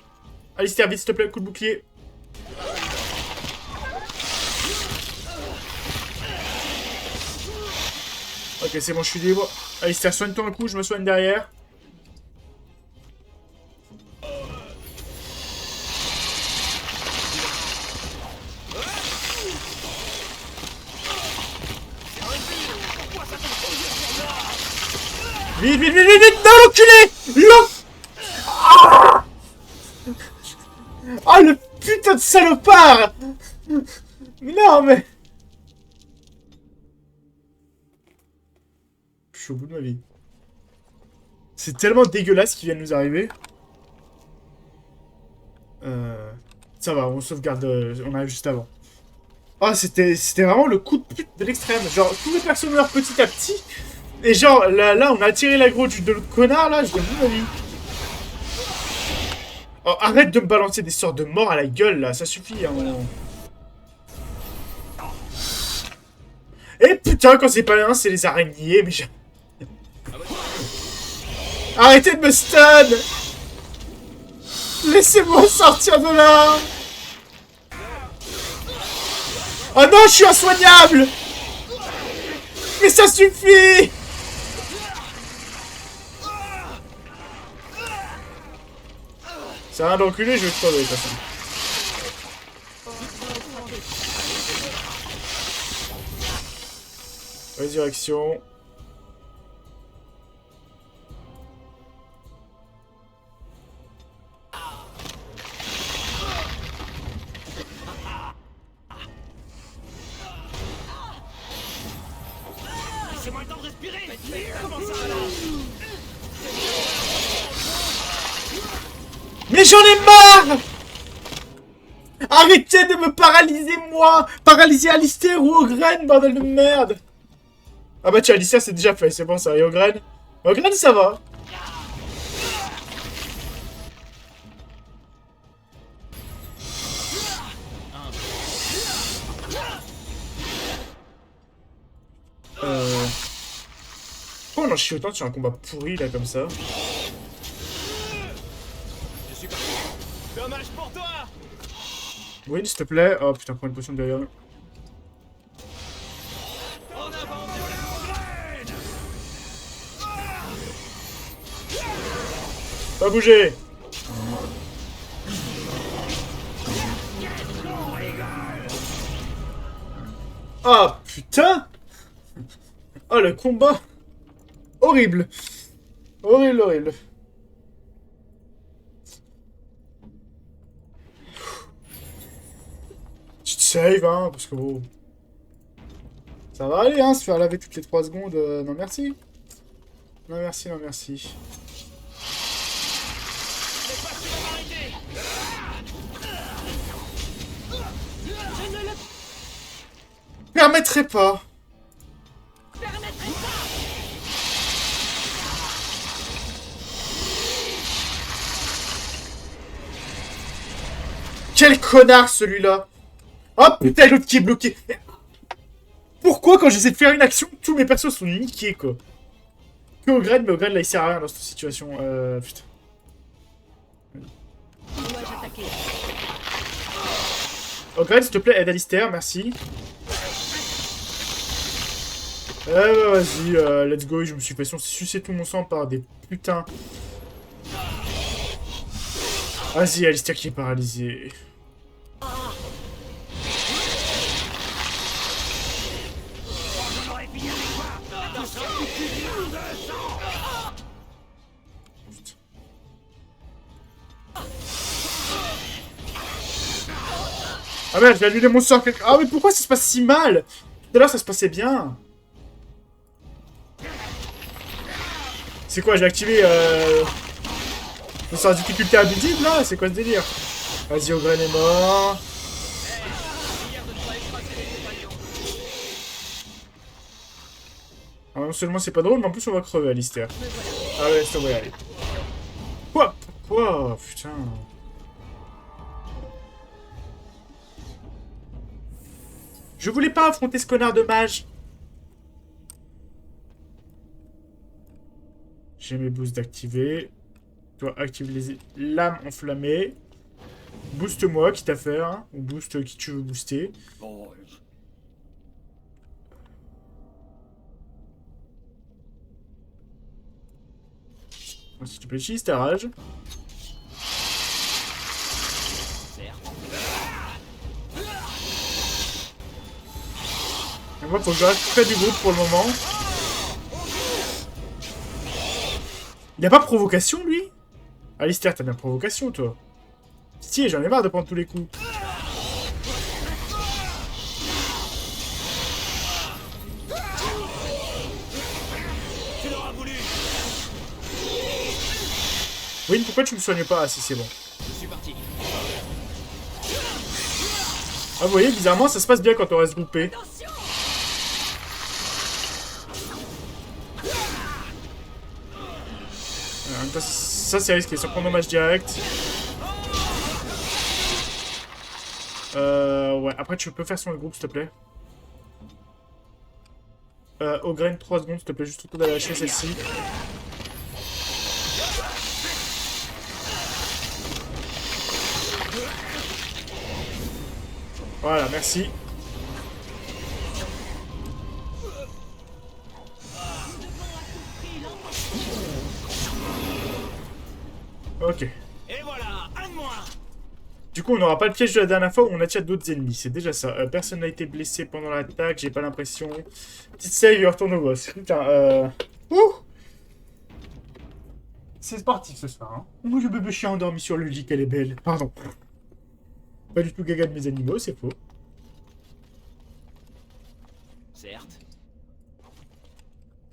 Alistair, vite, s'il te plaît, coup de bouclier. Ok, c'est bon, je suis libre. Alistair, soigne-toi un coup, je me soigne derrière. Vite, vite, vite, vite, vite! Non, l'enculé! Ah! Oh, le putain de salopard! Non, mais... Je suis au bout de ma vie. C'est tellement dégueulasse ce qui vient de nous arriver. Ça va, on sauvegarde... on arrive juste avant. Oh, c'était vraiment le coup de pute de l'extrême. Genre, tous les persos meurent petit à petit. Et genre, là, on a tiré l'aggro de l'autre connard, là, je donne ma vie. Oh, arrête de me balancer des sorts de mort à la gueule, là, ça suffit, hein. Et putain, quand c'est pas un, c'est les araignées, mais arrêtez de me stun! Laissez-moi sortir de là! Oh non, je suis insoignable! Mais ça suffit! C'est rien d'enculé, je vais te crever de toute façon. Résurrection. Laissez-moi le temps de respirer. Comment ça là? Mais j'en ai marre! Arrêtez de me paralyser, moi! Paralyser Alistair ou Ogren, bordel de merde! Ah bah tiens, Alistair c'est déjà fait, c'est bon ça. Et Ogren? Ogren ça va. Pourquoi on en chie autant sur un combat pourri là comme ça? Je suis parti. Dommage pour toi. Oui, s'il te plaît. Oh putain, prends une potion de derrière. En avant, Pas bouger! Ah putain! Oh le combat! Horrible! Horrible, horrible. Tu te save, hein, parce que bon... Ça va aller, hein, se faire laver toutes les 3 secondes. Non merci. Non merci, non merci. Je ne le Permettrai pas. permettrai pas. Quel connard celui-là! Oh putain, l'autre qui est bloqué! Pourquoi quand j'essaie de faire une action, tous mes persos sont niqués quoi? Que Ogren, mais Ogren là il sert à rien dans cette situation. Putain. Dois-je attaquer? Ogren, s'il te plaît, aide Alistair, merci. Bah vas-y, let's go, je me suis fait sucer tout mon sang par des putains. Vas-y, Alistair qui est paralysé. Ah merde, j'ai annulé mon sort. Ah mais pourquoi ça se passe si mal? Tout à l'heure ça se passait bien. C'est quoi, j'ai activé le sort de difficulté abusive là? C'est quoi ce délire? Vas-y, Ogren est mort. Ah, non seulement c'est pas drôle, mais en plus on va crever, Alistair. Ah ouais, laisse tomber, allez. Quoi? Pourquoi? Putain. Je voulais pas affronter ce connard de mage. J'ai mes boosts d'activer. Toi, active les lames enflammées. Booste-moi, quitte à faire. Hein, ou booste qui tu veux booster. Bon, S'il te plaît, utilise ta rage. Et moi, faut que je reste près du groupe pour le moment. Il a pas provocation, lui? Alistair, t'as bien provocation, toi. Si, j'en ai marre de prendre tous les coups. Tu l'auras voulu. Oui, pourquoi tu me soignes pas? Ah, si, c'est bon. Je suis parti. Ah, vous voyez, bizarrement, ça se passe bien quand on reste groupé. Ça, c'est risqué. Sur chronomage direct. Ouais, après, tu peux faire sur le groupe, s'il te plaît. Ogren, 3 secondes, s'il te plaît, juste autour de lâcher celle-ci. Voilà, merci. Ok. Et voilà, un de moins. Du coup, on n'aura pas le piège de la dernière fois où on attire d'autres ennemis. C'est déjà ça. Personne n'a été blessé pendant l'attaque, j'ai pas l'impression. Petite save et on retourne au boss. Putain, Ouh. C'est sportif ce soir, hein. Moi, je bébé chien endormi sur le lit, qu'elle est belle. Pardon. Pas du tout gaga de mes animaux, c'est faux. Certes.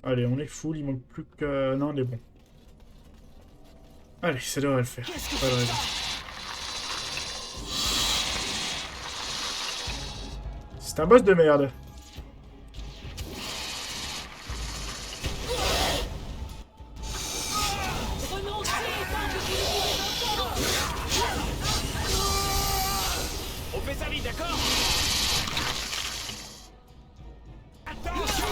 Allez, on est full, il manque plus que... Non, on est bon. Allez, ça devrait le faire. Pas de raison. C'est un boss de merde. Renoncez tant que vous le pouvez encore. On fait ça vite, d'accord? Attention,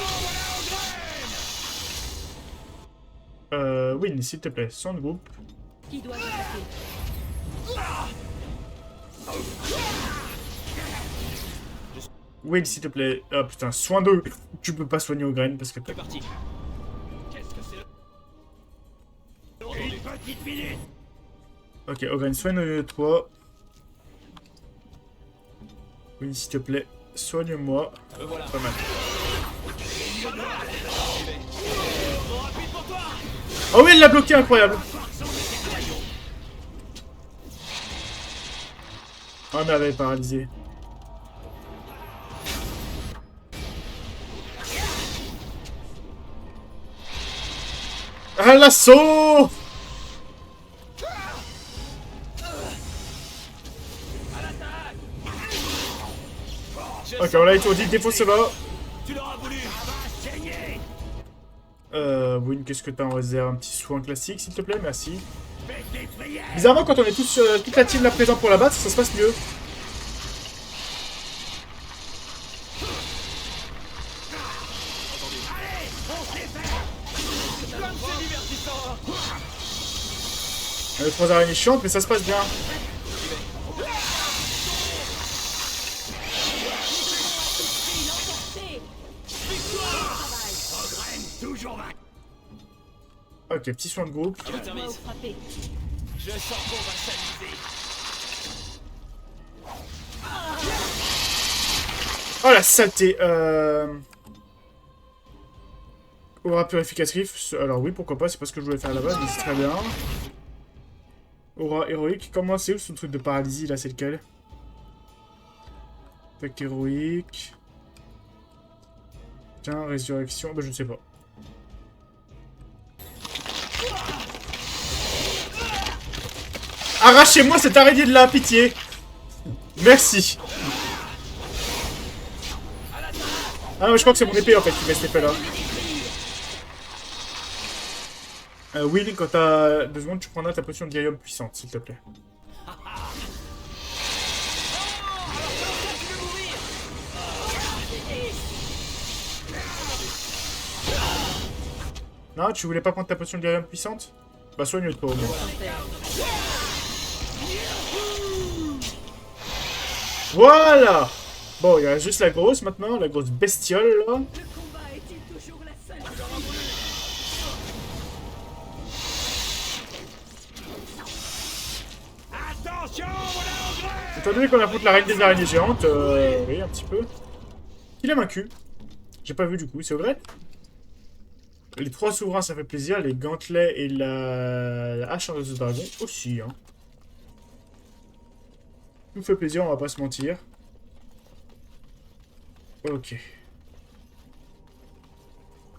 voilà aux graines. Win, s'il te plaît, son de groupe. Qui doit attaquer? Win, s'il te plaît. Ah putain, soin d'eux. Tu peux pas soigner aux graines parce que... C'est parti. Qu'est-ce que c'est? Une petite minute. Ok, aux graines, soigne 3. Win, s'il te plaît, soigne-moi. Voilà. Pas mal. Trop rapide pour toi. Oh oui, elle l'a bloqué, incroyable. Oh, mais elle avait paralysé. Ah, l'assaut! Ok, on l'a étourdi, défonce-la. Tu l'auras voulu. Win, qu'est-ce que t'as en réserve? Un petit soin classique, s'il te plaît, merci. Faites des prières. Bizarrement, quand on est tous, toute la team là présente pour la battre, ça se passe mieux. C'est divertissant. Les 3 araignées chiantes, mais ça se passe bien. L'emporter. Toujours vaincu. Ok, petit soin de groupe. À votre Dites-moi où service. frapper. Je sens qu'on va s'amuser. Oh la saleté. Aura purificatrice. Alors oui, pourquoi pas, c'est pas ce que je voulais faire là-bas, mais c'est très bien. Aura héroïque. Comment c'est où ce truc de paralysie là, c'est lequel? Effect héroïque. Tiens, résurrection. Bah je ne sais pas. Arrachez-moi cette araignée de là, pitié. Merci. Ah non, mais je crois que c'est mon épée en fait qui met cet effet là. Will, quand t'as 2 secondes, tu prendras ta potion de guérison puissante, s'il te plaît. Non, tu voulais pas prendre ta potion de guérison puissante? Bah soigne-toi au moins. Voilà. Bon, il reste juste la grosse maintenant, la grosse bestiole là. Le combat est-il toujours la seule Attention, voilà aux graines. Étant donné qu'on affronte la reine des araignées géantes, oui, un petit peu. Il a vaincu. J'ai pas vu du coup, c'est au gré. Les 3 souverains, ça fait plaisir. Les gantelets et la hache en os de dragon aussi. Hein. Nous fait plaisir, on va pas se mentir. Ok.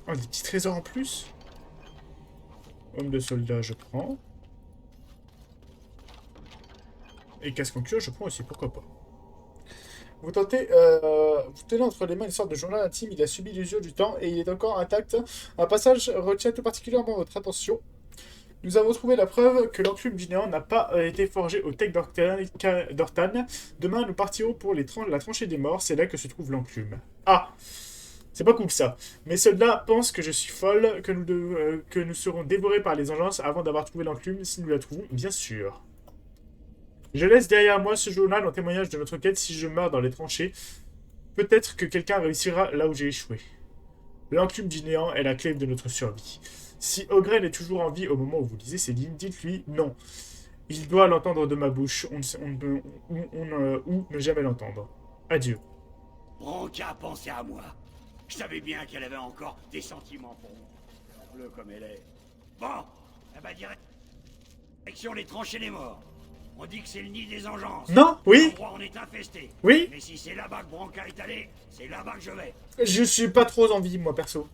Oh, des petits trésors en plus. Homme de soldat, je prends. Et casque en cuir, je prends aussi, pourquoi pas. Vous tenez entre les mains une sorte de journal intime, il a subi l'usure du temps et il est encore intact. Un passage retient tout particulièrement votre attention. Nous avons trouvé la preuve que l'enclume du néant n'a pas été forgé au Tech d'Ortan. Demain, nous partirons pour la tranchée des morts, c'est là que se trouve l'enclume. Ah! C'est pas cool ça. Mes soldats pensent que je suis folle, que nous serons dévorés par les engeances avant d'avoir trouvé l'enclume, si nous la trouvons, bien sûr. Je laisse derrière moi ce journal en témoignage de notre quête. Si je meurs dans les tranchées, peut-être que quelqu'un réussira là où j'ai échoué. L'enclume du néant est la clé de notre survie. Si Ogrel est toujours en vie au moment où vous lisez ces lignes, dites-lui non. Il doit l'entendre de ma bouche, ou ne jamais l'entendre. Adieu. Bronca pensait à moi. Je savais bien qu'elle avait encore des sentiments pour moi. Bleu comme elle est. Bon, eh ben direction les tranchées des morts. On dit que c'est le nid des engences. Non, oui, L'endroit où on est infesté. oui. Mais si c'est là-bas que Bronca est allé, c'est là-bas que je vais. Je suis pas trop en vie, moi, perso.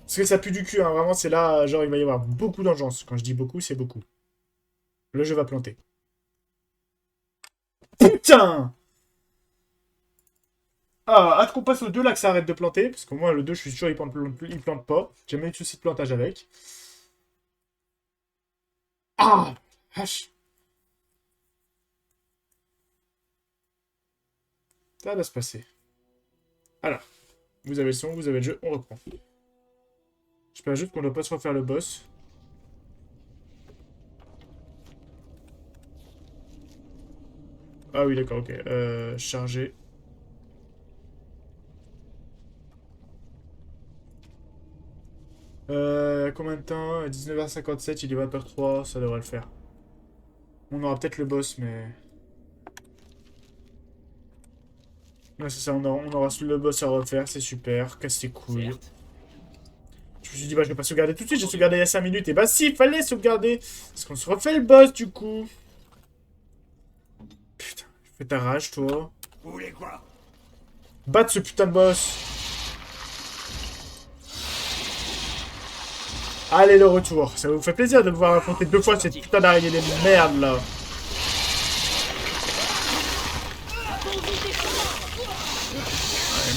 Parce que ça pue du cul, hein. Vraiment, c'est là, genre, il va y avoir beaucoup d'engeance. Quand je dis beaucoup, c'est beaucoup. Le jeu va planter. Putain! Ah, hâte qu'on passe au 2 là, que ça arrête de planter. Parce qu'au moins, le 2, je suis sûr, il plante pas. J'ai jamais eu de soucis de plantage avec. Ah! Hache! Ça va se passer. Alors, vous avez le son, vous avez le jeu, on reprend. Je peux ajouter qu'on ne doit pas se refaire le boss. Ah oui, d'accord, ok. Charger. Combien de temps? À 19h57, il est 20h03, ça devrait le faire. On aura peut-être le boss, mais... Ouais, c'est ça, on aura le boss à refaire, c'est super, c'est cool. Certes. Je me suis dit, bah je vais pas sauvegarder tout de suite, j'ai sauvegardé il y a 5 minutes, et bah si, il fallait sauvegarder. Parce qu'on se refait le boss, du coup. Putain, fais ta rage, toi. Vous voulez quoi? Battre ce putain de boss. Allez, le retour. Ça vous fait plaisir de me voir affronter 2 fois cette putain d'araignée de merde, là. Ouais,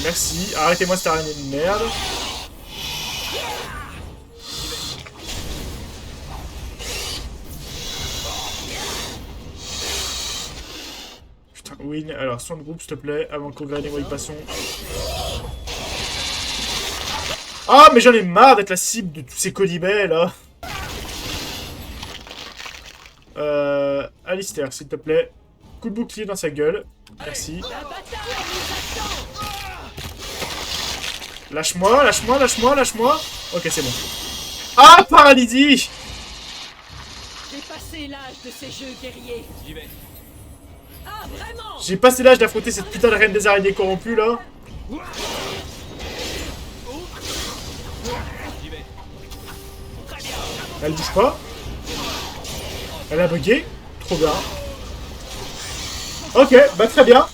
merci. Arrêtez-moi cette araignée de merde. Putain, win. Alors, son de groupe, s'il te plaît, avant qu'Ogrel et moi y passons. Ah, mais j'en ai marre d'être la cible de tous ces colibets, là. Alistair, s'il te plaît. Coup de bouclier dans sa gueule. Merci. La bataille nous attend. Lâche-moi, lâche-moi, lâche-moi, lâche-moi. Ok, c'est bon. Ah, paralysie. J'ai passé l'âge de ces jeux guerriers. J'y vais. Ah, vraiment? J'ai passé l'âge d'affronter cette putain de reine des araignées corrompue, là. J'y vais. Elle bouge pas. Elle a bugué. Trop bien. Ok, bah très bien.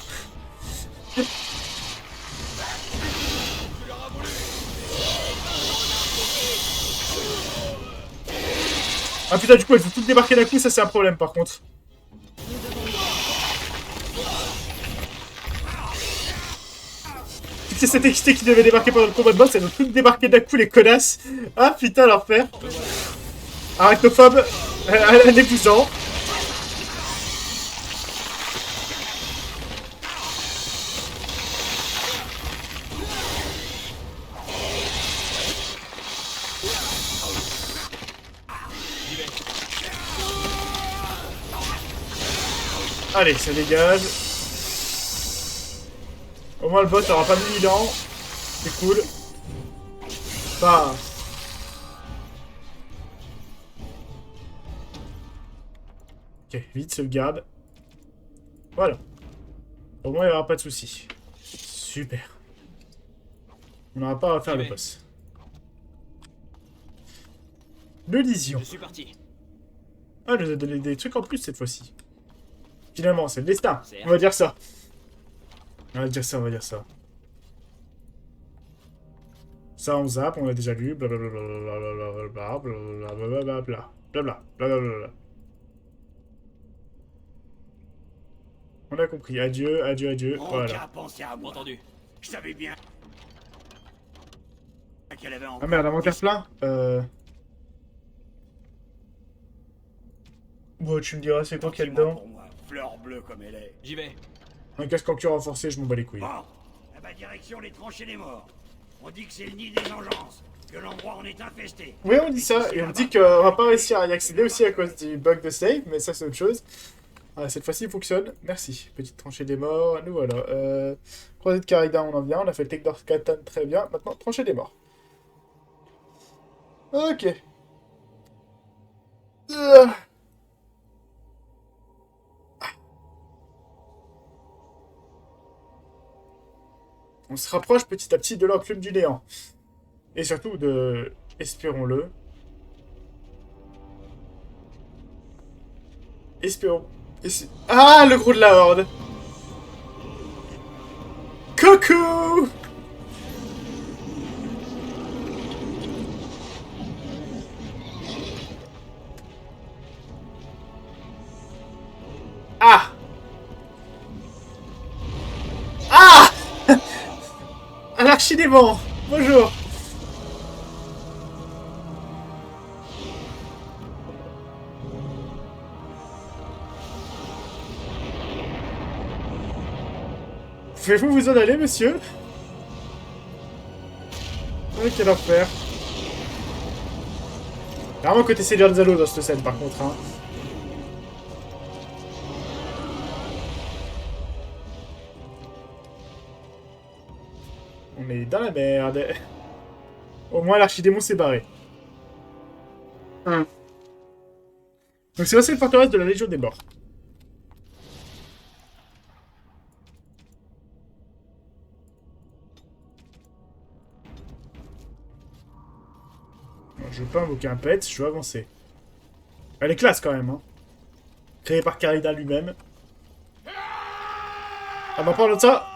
Ah putain, du coup, elles ont toutes débarqué d'un coup, ça c'est un problème par contre. C'est cette excité qui devait débarquer pendant le combat de boss, elles ont toutes débarqué d'un coup, les connasses. Ah putain, l'enfer. Arachnophobe, un épousant. Allez, ça dégage. Au moins le boss aura pas mis 1000 ans. C'est cool. Bah. Ok, vite, sauvegarde. Voilà. Au moins il n'y aura pas de soucis. Super. On n'aura pas à refaire le boss. Le Lysion. Je suis parti. Ah, je nous a donné des trucs en plus cette fois-ci. Finalement, c'est le destin. On va dire ça. On va dire ça, on va dire ça. Ça, on zappe, on l'a déjà lu. Blablabla. Blablabla. Blablabla. On a compris. Adieu, adieu, adieu. Bronca Voilà. pensait à moi. Entendu. Je savais bien qu'elle avait encore... Ah merde, inventaire plein. Bon, tu me diras, c'est quoi qu'il y a dedans? Pour moi, fleur bleue comme elle est. J'y vais. Un casque en cuir renforcé, je m'en bats les couilles. Bon, eh ben direction les tranchées des morts. On dit que c'est le nid des engences, que l'endroit en est infesté. Oui, on dit ça, et on dit qu'on va pas réussir à y accéder aussi à cause du bug de save, mais ça c'est autre chose. Ah, cette fois-ci il fonctionne, merci. Petite tranchée des morts, nous voilà. Croisée de Carida, on en vient, on a fait le Take d'Orcatan très bien. Maintenant, tranchée des morts. Ok. Euh. On se rapproche petit à petit de l'enclume du néant. Et surtout de... Espérons-le. Espérons. Ah, le gros de la horde. Coucou. Ah. Ah. Un archidémon. Bonjour. Pouvez-vous vous en aller, monsieur? Oh, quel enfer. Vraiment côté Seigneur des Anneaux dans cette scène, par contre. Hein. On est dans la merde. Au moins, l'archidémon s'est barré. Donc c'est aussi une forteresse de la Légion des Morts. Je veux pas invoquer un pet, je veux avancer. Elle est classe quand même, hein. Créée par Karidin lui-même. Ah, en parlant de ça...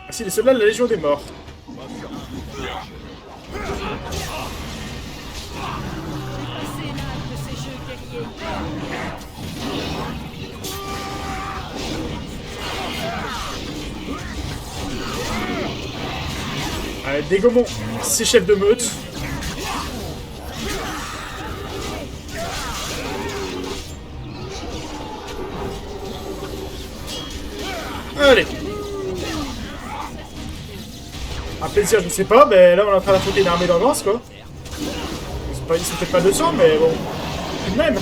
Ah si, les soldats de la Légion des Morts. Dépassez l'âge de ces jeux guerriers. Allez, dégommons ces chefs de meute. Allez. Un plaisir, je ne sais pas, mais là on est en train d'affronter une armée d'envance, quoi. Ils sont peut-être pas 200, mais bon. Tout de même.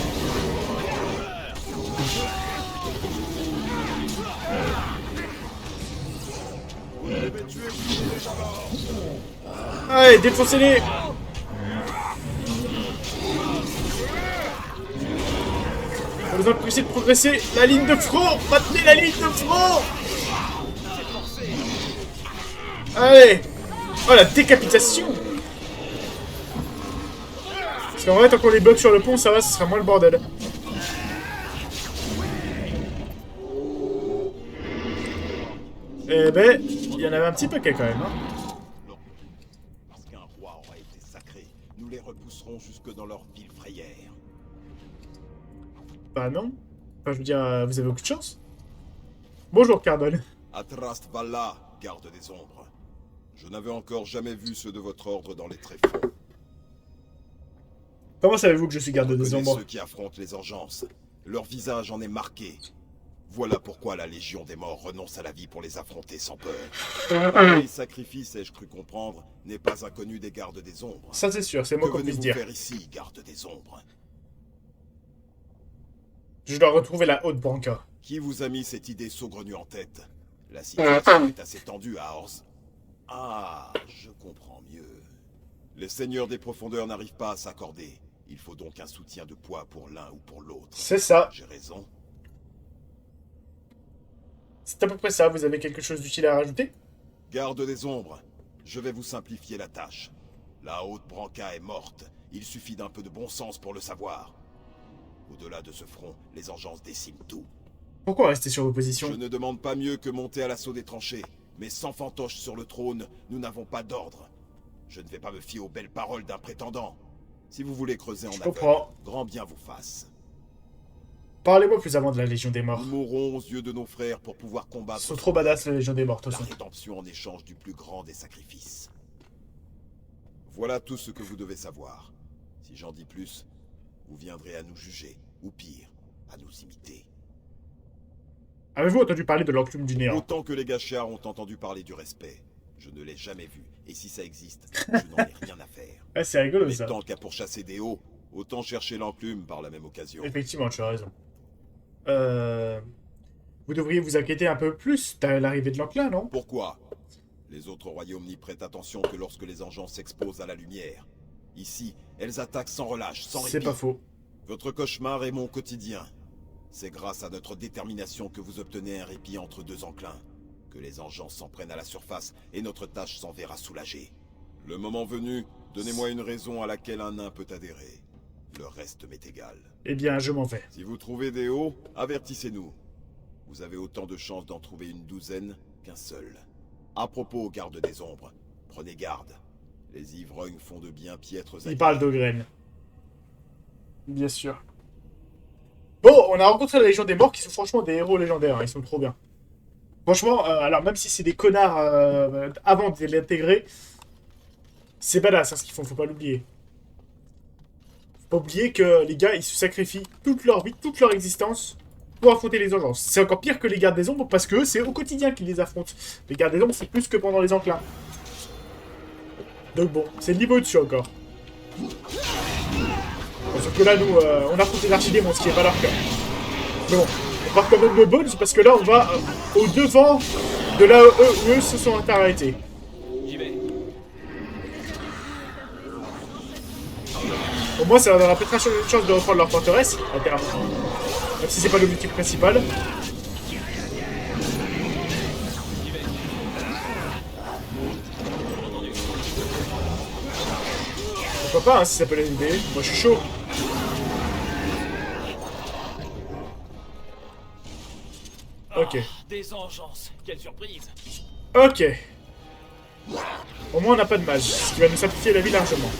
Allez, défoncez-les. Pas besoin de progresser. La ligne de front. Maintenez la ligne de front. Allez. Oh, la décapitation. Parce qu'en vrai, tant qu'on les bloque sur le pont, ça va, ce sera moins le bordel. Eh ben, il y en avait un petit paquet quand même, hein. Parce qu'un roi aura été sacré, nous les repousserons jusque dans leur ville frayère. Bah non. Enfin, je veux dire, vous avez beaucoup de chance. Bonjour, Carbone. Atrast Vala, garde des ombres. Je n'avais encore jamais vu ceux de votre ordre dans les tréfonds. Comment savez-vous que je suis garde des Connaissez ombres? ceux qui affrontent les urgences. Leur visage en est marqué. Voilà pourquoi la Légion des Morts renonce à la vie pour les affronter sans peur. Le sacrifice, ai-je cru comprendre, n'est pas inconnu des gardes des ombres. Ça c'est sûr, c'est moi Que qu'on puisse venez-vous dire. faire ici, garde des ombres? Je dois retrouver la haute Branca. Qui vous a mis cette idée saugrenue en tête? La situation est assez tendue à Horse. Ah, je comprends mieux. Les seigneurs des profondeurs n'arrivent pas à s'accorder. Il faut donc un soutien de poids pour l'un ou pour l'autre. C'est ça. J'ai raison. C'est à peu près ça. Vous avez quelque chose d'utile à rajouter? Garde des ombres, je vais vous simplifier la tâche. La haute Branca est morte. Il suffit d'un peu de bon sens pour le savoir. Au-delà de ce front, les engences déciment tout. Pourquoi rester sur vos Je positions? ne demande pas mieux que monter à l'assaut des tranchées. Mais sans fantoche sur le trône, nous n'avons pas d'ordre. Je ne vais pas me fier aux belles paroles d'un prétendant. Si vous voulez creuser en Je affaires, comprends. grand bien vous fasse. Parlez-moi plus avant de la Légion des Morts. Nous mourrons aux yeux de nos frères pour pouvoir Ils combattre sont trop badass, la Légion des Morts, de toute la façon. rédemption en échange du plus grand des sacrifices. Voilà tout ce que vous devez savoir. Si j'en dis plus, vous viendrez à nous juger, ou pire, à nous imiter. Avez-vous entendu parler de l'enclume du néant? Autant que les Gâchiards ont entendu parler du respect. Je ne l'ai jamais vu, et si ça existe, je n'en ai rien à faire. Ah, c'est rigolo Mais ça. tant qu'à pourchasser des hauts, autant chercher l'enclume par la même occasion. Effectivement, tu as raison. Vous devriez vous inquiéter un peu plus de l'arrivée de l'enclin, non? Pourquoi? Les autres royaumes n'y prêtent attention que lorsque les engeants s'exposent à la lumière. Ici, elles attaquent sans relâche, sans C'est répit. pas faux. Votre cauchemar est mon quotidien. C'est grâce à notre détermination que vous obtenez un répit entre deux enclins. Que les engeances s'en prennent à la surface et notre tâche s'en verra soulagée. Le moment venu, donnez-moi une raison à laquelle un nain peut adhérer. Le reste m'est égal. Eh bien, je m'en vais. Si vous trouvez des hauts, avertissez-nous. Vous avez autant de chances d'en trouver une douzaine qu'un seul. À propos, garde des ombres, prenez garde. Les ivrognes font de bien piètres Il parle accueils. d'Ogren. Bien sûr. Bon, on a rencontré la Légion des Morts qui sont franchement des héros légendaires. Hein, ils sont trop bien. Franchement, alors même si c'est des connards avant de l'intégrer, c'est badass hein, ce qu'ils font, faut pas l'oublier. Faut pas oublier que les gars, ils se sacrifient toute leur vie, toute leur existence pour affronter les urgences. C'est encore pire que les gardes des ombres parce que c'est au quotidien qu'ils les affrontent. Les gardes des ombres, c'est plus que pendant les enclins. Donc bon, c'est le niveau au-dessus encore. Bon, sauf que là, nous, on affronte les archidémons, ce qui est pas leur cas. Mais bon, on part quand même de Bones parce que là, on va au devant de là où eux se sont arrêtés. J'y vais. Au moins, ça leur donnera peut-être une chance de reprendre leur forteresse, à terme. Même si c'est pas l'objectif principal. Pourquoi pas, hein, si ça peut les aider. Moi, je suis chaud. Ok. Des engeances. Quelle surprise. Ok. Au moins, on n'a pas de mage, ce qui va nous simplifier la vie largement.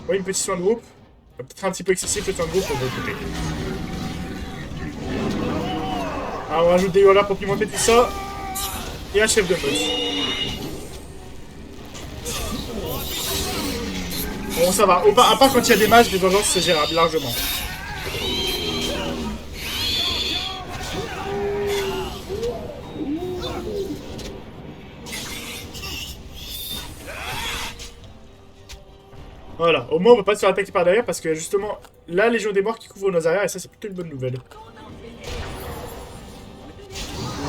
Oui, une petite soin de groupe. Peut-être un petit peu excessif le soin de groupe pour votre côté. Alors, on rajoute des hurleurs pour pimenter tout ça. Et un chef de meute. Bon, ça va. À part quand il y a des mages, les urgences, c'est gérable largement. Voilà, au moins on va pas se faire attaquer par derrière parce que justement, la Légion des Morts qui couvre nos arrières et ça c'est plutôt une bonne nouvelle.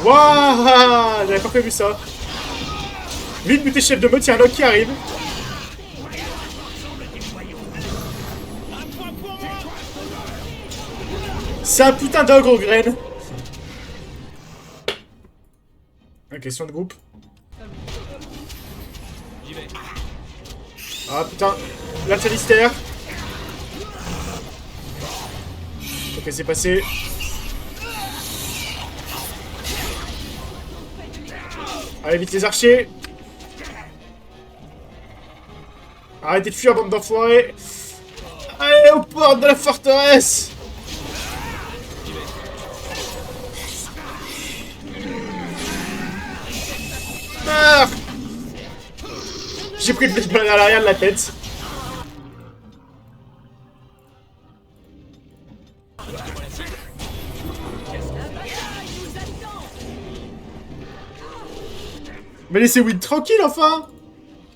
Waouh, j'avais pas prévu ça. Vite buter chef de meute, il y a un lock qui arrive. C'est un putain d'ogre graine. Ok, question de groupe. J'y vais. Ah putain, l'Altalister. Ok, c'est passé. Allez, vite les archers. Arrêtez de fuir, bande d'enfoirés. Allez, aux portes de la forteresse. Ah, j'ai pris le flashball à l'arrière de la tête. Mais laissez Wind tranquille enfin.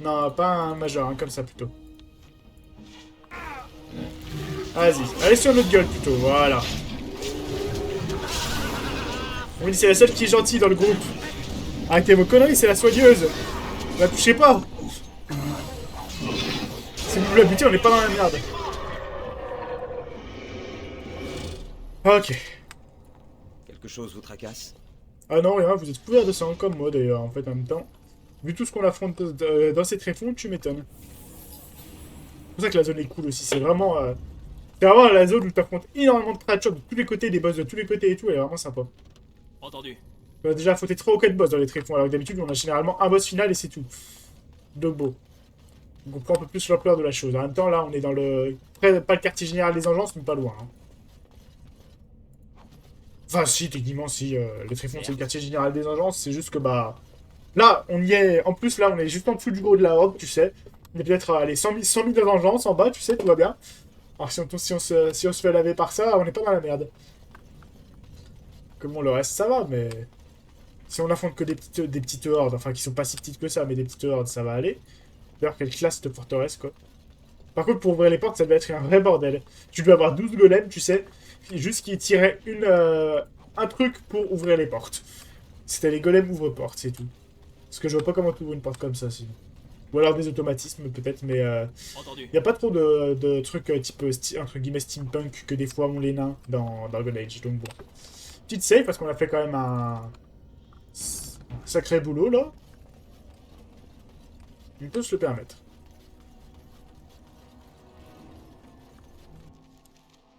Non, pas un major, hein, comme ça plutôt. Vas-y, allez sur notre gueule plutôt, voilà. Wind c'est la seule qui est gentille dans le groupe. Arrêtez vos conneries, c'est la soigneuse. La touchez pas. Si vous voulez la buter, on n'est pas dans la merde. Ok. Quelque chose vous tracasse? Ah non, rien, vous êtes couvert de sang, comme moi d'ailleurs, en fait, en même temps. Vu tout ce qu'on affronte dans ces tréfonds, tu m'étonnes. C'est pour ça que la zone est cool aussi, c'est vraiment la zone où tu affrontes énormément de trachop de tous les côtés, des boss de tous les côtés et tout, elle est vraiment sympa. Entendu. On a déjà affronté 3 ou 4 boss dans les tréfonds, alors que d'habitude on a généralement un boss final et c'est tout. Donc bon. On comprend un peu plus l'ampleur de la chose. En même temps, là, on est dans le... pas le quartier général des engences, mais pas loin. Hein. Enfin, si, techniquement, si. Le tréfonds, c'est le quartier général des engences, c'est juste que, bah... Là, on y est... En plus, là, on est juste en dessous du gros de la horde, tu sais. On est peut-être, allez, 100 000 de vengeance en bas, tu sais, tout va bien. Alors, si on se fait laver par ça, on n'est pas dans la merde. Comment le reste, ça va, mais... Si on affronte que des petites hordes, enfin, qui sont pas si petites que ça, mais des petites hordes, ça va aller. D'ailleurs, quelle classe de forteresse, quoi. Par contre, pour ouvrir les portes, ça devait être un vrai bordel. Tu dois avoir 12 golems, tu sais. juste qu'il tirait un truc pour ouvrir les portes. C'était les golems ouvre-portes, c'est tout. Parce que je vois pas comment tu ouvres une porte comme ça, sinon. Ou alors des automatismes, peut-être, mais... Entendu. y a pas trop de trucs type, entre guillemets, steampunk que des fois ont les nains dans Dragon Age, donc bon. Petite save, parce qu'on a fait quand même un sacré boulot, là. On peut se le permettre.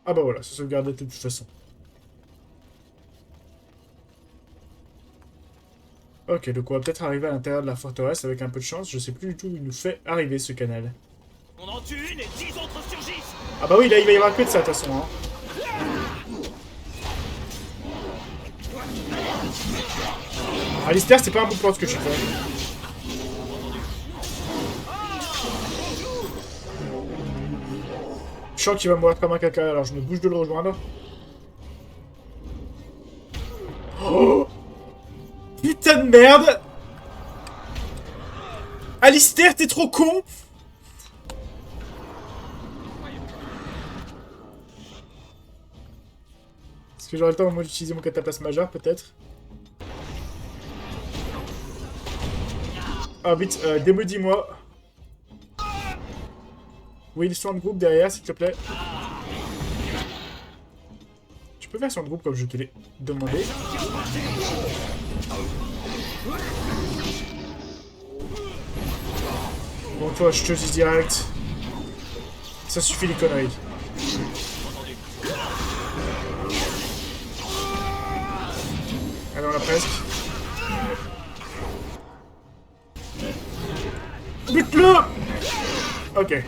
Ah bah voilà, ça sauvegardait de toute façon. Ok, donc on va peut-être arriver à l'intérieur de la forteresse avec un peu de chance. Je sais plus du tout où il nous fait arriver ce canal. On en tue une et 10 autres surgissent. Ah bah oui, là il va y avoir que de ça de toute façon. Hein. Alistair, c'est pas un bon plan ce que tu fais. Je sens qu'il va mourir comme un caca, alors je me bouge de le rejoindre. Oh, putain de merde! Alistair, t'es trop con! Est-ce que j'aurai le temps au moins d'utiliser mon cataplasme majeur, peut-être? Ah, vite, démaudis-moi. Oui, soin de groupe derrière, s'il te plaît. Tu peux faire soin de groupe comme je te l'ai demandé. Bon, toi, je te dis direct. Ça suffit les conneries. Allez, on l'a presque. Bute-le! Ok.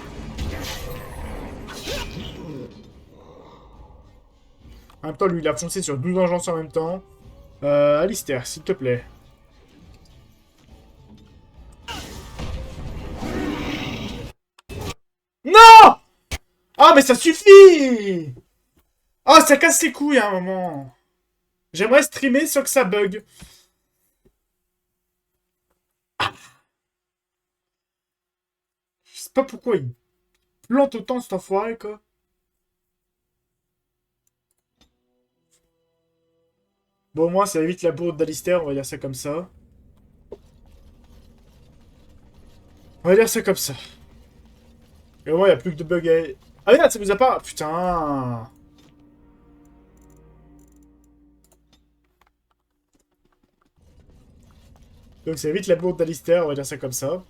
En même temps, lui, il a foncé sur 12 engeances en même temps. Alistair, s'il te plaît. Non! Ah, mais ça suffit! Ah, ça casse les couilles à un moment. J'aimerais streamer sans que ça bug. Je sais pas pourquoi il plante autant cet enfoiré, quoi. Bon, au moins, ça évite la bourde d'Alistair, on va dire ça comme ça. On va dire ça comme ça. Et au moins, il n'y a plus que de bugs à... Ah merde, ça nous a pas... Putain. Donc ça évite la bourde d'Alistair, on va dire ça comme ça.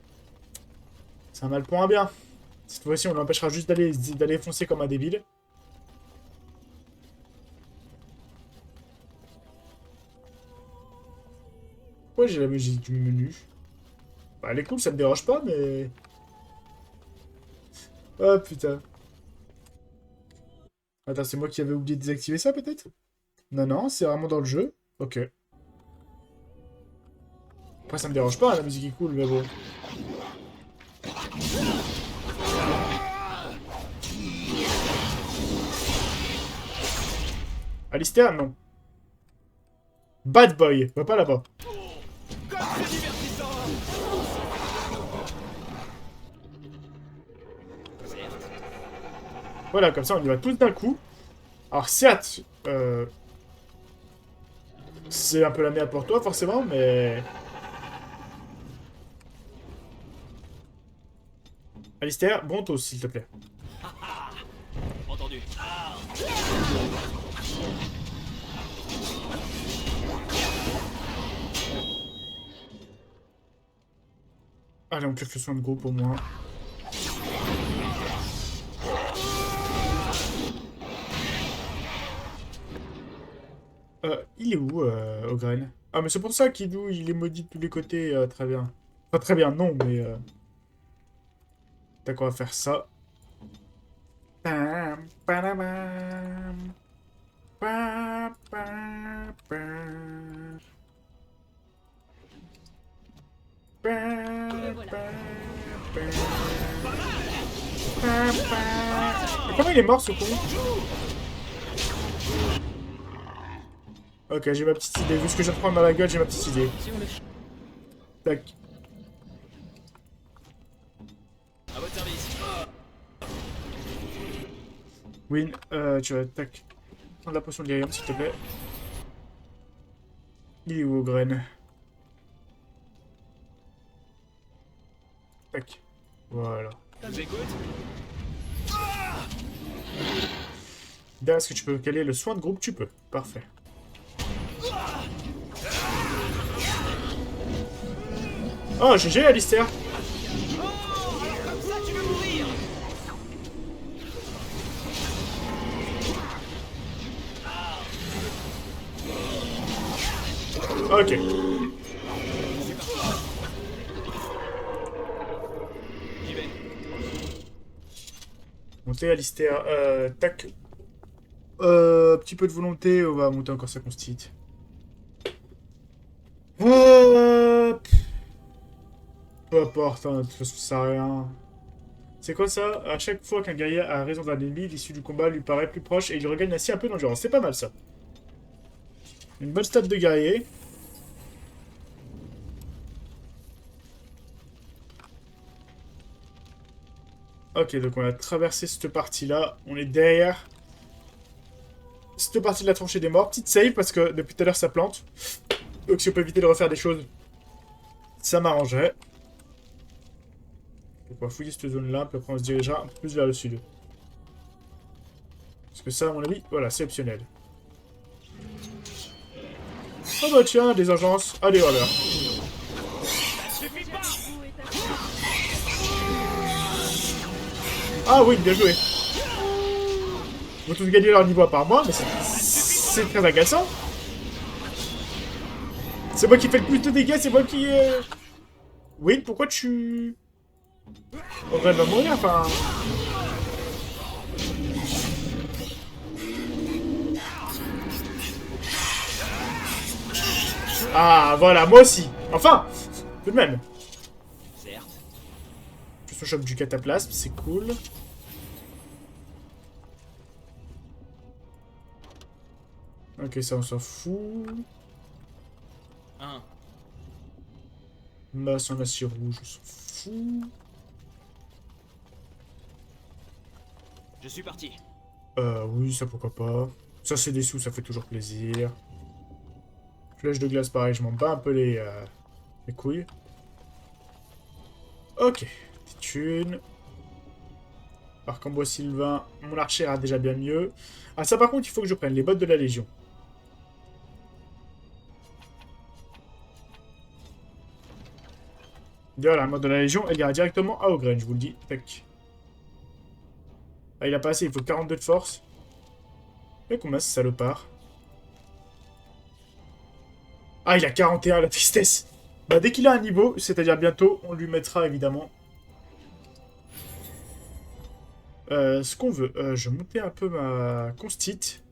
C'est un mal pour un bien. Cette fois-ci, on l'empêchera juste d'aller foncer comme un débile. Pourquoi j'ai la musique du menu? Bah, elle est cool, ça me dérange pas, mais... Oh, putain. Attends, c'est moi qui avais oublié de désactiver ça, peut-être? Non, non, c'est vraiment dans le jeu. Ok. Après, ça me dérange pas, la musique est cool, mais bon. Alistair, non. Bad boy, va pas là-bas. Comme c'est divertissant. Voilà, comme ça, on y va tous d'un coup. Alors, certes, c'est un peu la merde pour toi, forcément, mais... Alistair, bon toast, s'il te plaît. Entendu. Allez, on fait soin de groupe, au moins. Il est où, Ogren? Ah, mais c'est pour ça qu'Idou, il est maudit de tous les côtés, très bien. Enfin, très bien, non, mais... D'accord, on va faire ça. Pam, padamam. Pa, pa, pa. Pa, pa, pa. Pa, pa. Mais comment il est mort, ce con? Ok, j'ai ma petite idée. Vu ce que je prends dans la gueule, j'ai ma petite idée. Tac. À votre service. Win, tu vas... Tac. prendre la potion de guérison, s'il te plaît. Il est où, Ogren? Tac. Voilà. Je vous écoute. Derrière, est-ce que tu peux caler le soin de groupe? Tu peux. Parfait. Oh, GG, Alistair. Oh, alors comme ça, tu veux mourir. Ok. J'y vais. Monter, Alistair. Tac. Petit peu de volonté, on va monter encore sa constite. Peu importe, hein, de toute façon, ça sert à rien. C'est quoi ça? À chaque fois qu'un guerrier a raison d'un ennemi, l'issue du combat lui paraît plus proche et il regagne ainsi un peu d'endurance. C'est pas mal ça. Une bonne stat de guerrier. Ok, donc on a traversé cette partie-là. On est derrière cette partie de la tranchée des morts. Petite save parce que depuis tout à l'heure ça plante. Donc si on peut éviter de refaire des choses, ça m'arrangerait. On va fouiller cette zone-là, puis après on se dirigera un peu plus vers le sud. Parce que ça, à mon avis, voilà, c'est optionnel. Oh bah tiens, des agences. Allez, voilà. Ah oui, bien joué. Ils vont tous gagner leur niveau à part moi, mais c'est très agaçant. C'est moi qui fais le plus de dégâts, c'est moi qui... Oui, pourquoi tu... Ogren va mourir, enfin... Ah, voilà, moi aussi. Enfin, tout de même. Certes. Je se chope du cataplasme, c'est cool. Ok, ça on s'en fout. Masse en acier rouge, on s'en fout. Je suis parti. Oui, ça pourquoi pas. Ça c'est des sous, ça fait toujours plaisir. Flèche de glace, pareil, je m'en bats un peu les couilles. Ok, petite thune. Arc en bois sylvain, mon archer a déjà bien mieux. Ah ça par contre, il faut que je prenne les bottes de la Légion. D'ailleurs, la mode de la Légion, elle ira directement à Ogren, je vous le dis. Tac. Ah, il a pas assez, il faut 42 de force. Et combien ce salopard? Ah, il a 41, la tristesse. Bah, dès qu'il a un niveau, c'est-à-dire bientôt, on lui mettra évidemment ce qu'on veut. Je vais monter un peu ma constite.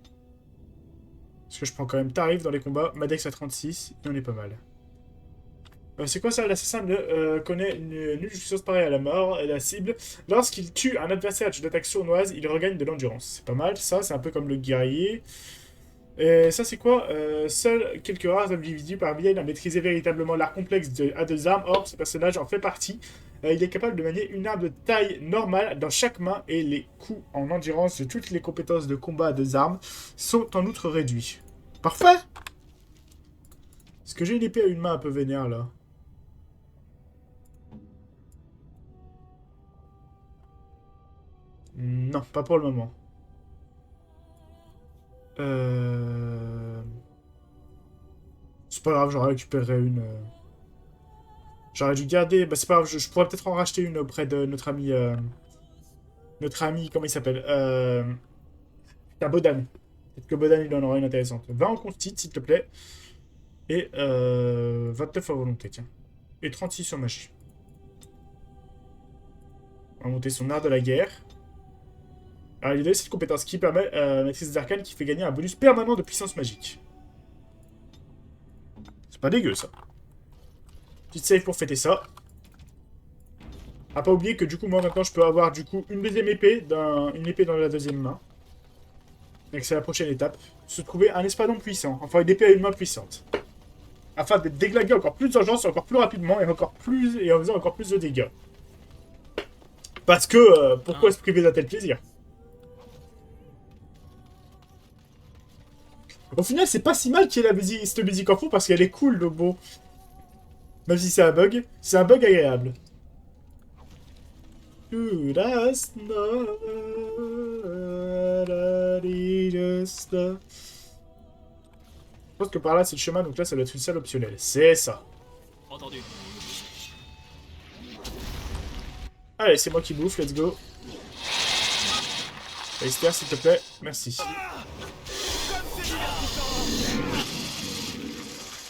Parce que je prends quand même tarif dans les combats. Ma dex à 36, et on est pas mal. C'est quoi ça? L'assassin connaît une jouissance pareille à la mort et la cible. Lorsqu'il tue un adversaire d'attaque sournoise, il regagne de l'endurance. C'est pas mal, ça. C'est un peu comme le guerrier. Et ça, c'est quoi? Seuls quelques rares individus parviennent à maîtriser véritablement l'art complexe à deux armes. Or, ce personnage en fait partie. Il est capable de manier une arme de taille normale dans chaque main et les coups en endurance de toutes les compétences de combat à deux armes sont en outre réduits. Parfait! Est-ce que j'ai une épée à une main un peu vénère, là? Non, pas pour le moment. C'est pas grave, j'en récupérerai une. J'aurais dû garder... Bah c'est pas grave, je pourrais peut-être en racheter une auprès de notre ami... Notre ami, comment il s'appelle Putain, Bodan. Peut-être que Bodan, il en aura une intéressante. 20 en constite, s'il te plaît. Et 29 en volonté, tiens. Et 36 en magie. On va monter son art de la guerre. Alors, il y a cette compétence qui permet maîtrise des arcanes qui fait gagner un bonus permanent de puissance magique. C'est pas dégueu, ça. Petite save pour fêter ça. À pas oublier que du coup, moi, maintenant, je peux avoir du coup une deuxième épée, une épée dans la deuxième main. Donc c'est la prochaine étape. Se trouver un espadon puissant. Enfin, une épée à une main puissante. Afin de déglaguer encore plus d'urgence, encore plus rapidement, et en faisant encore plus de dégâts. Parce que, pourquoi se priver d'un tel plaisir? Au final, c'est pas si mal qu'il y ait cette musique en fond parce qu'elle est cool, donc bon. Même si c'est un bug agréable. Je pense que par là, c'est le chemin, donc là, ça doit être une salle optionnelle. C'est ça. Entendu. Allez, c'est moi qui bouffe, let's go. Esther, s'il te plaît, merci.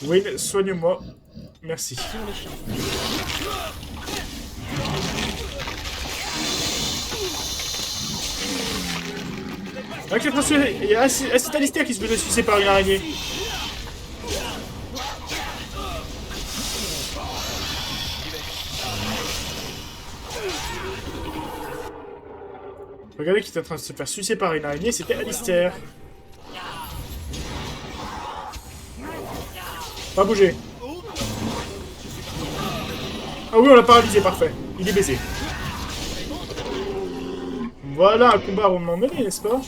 Will, soigne-moi. Merci. Ok, il y a c'est Alistair qui se faisait sucer par une araignée. Regardez qui était en train de se faire sucer par une araignée, c'était Alistair. Pas bouger. Ah oui, on l'a paralysé, parfait. Il est baisé. Voilà un combat rondement mené, n'est-ce pas?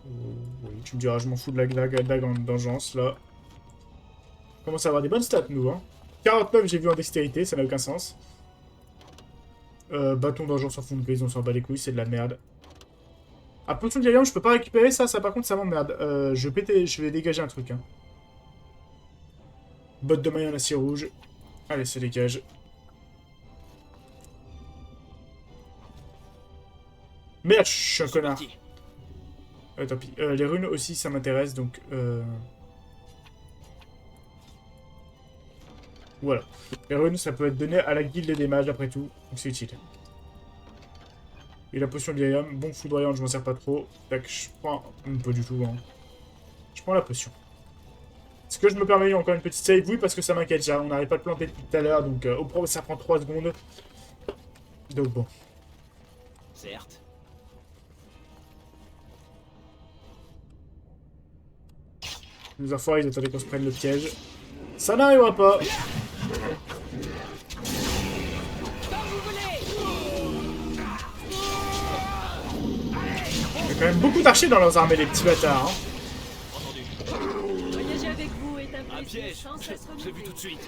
Oui, tu me diras, je m'en fous de la grande vengeance, là. On commence à avoir des bonnes stats, nous, hein. 49, j'ai vu en dextérité, ça n'a aucun sens. Bâton d'argent sans fond de grise, on s'en bat les couilles, c'est de la merde. Ah, potion de diamant, je peux pas récupérer ça, par contre, ça m'emmerde. Je vais dégager un truc, hein. Botte de maille en acier rouge. Allez, ça dégage. Merde, je suis un connard. Tant pis. Les runes aussi, ça m'intéresse, donc... Voilà. Les runes, ça peut être donné à la guilde des mages, après tout. Donc c'est utile. Et la potion de Liam, bon foudroyante, je m'en sers pas trop. Tac, je prends... Pas du tout, hein. Je prends la potion. Est-ce que je me permets encore une petite save? Oui, parce que ça m'inquiète déjà. On n'arrête pas de planter depuis tout à l'heure, donc au pro, ça prend 3 secondes. Donc bon. Certes. Nous enfoirés, ils attendaient qu'on se prenne le piège. Ça n'arrivera pas. Il y a quand même beaucoup d'archers dans leurs armées, les petits bâtards. Hein. Voyager avec vous est un Un plaisir piège. sans cesse Je l'ai vu renouvelé. tout de suite.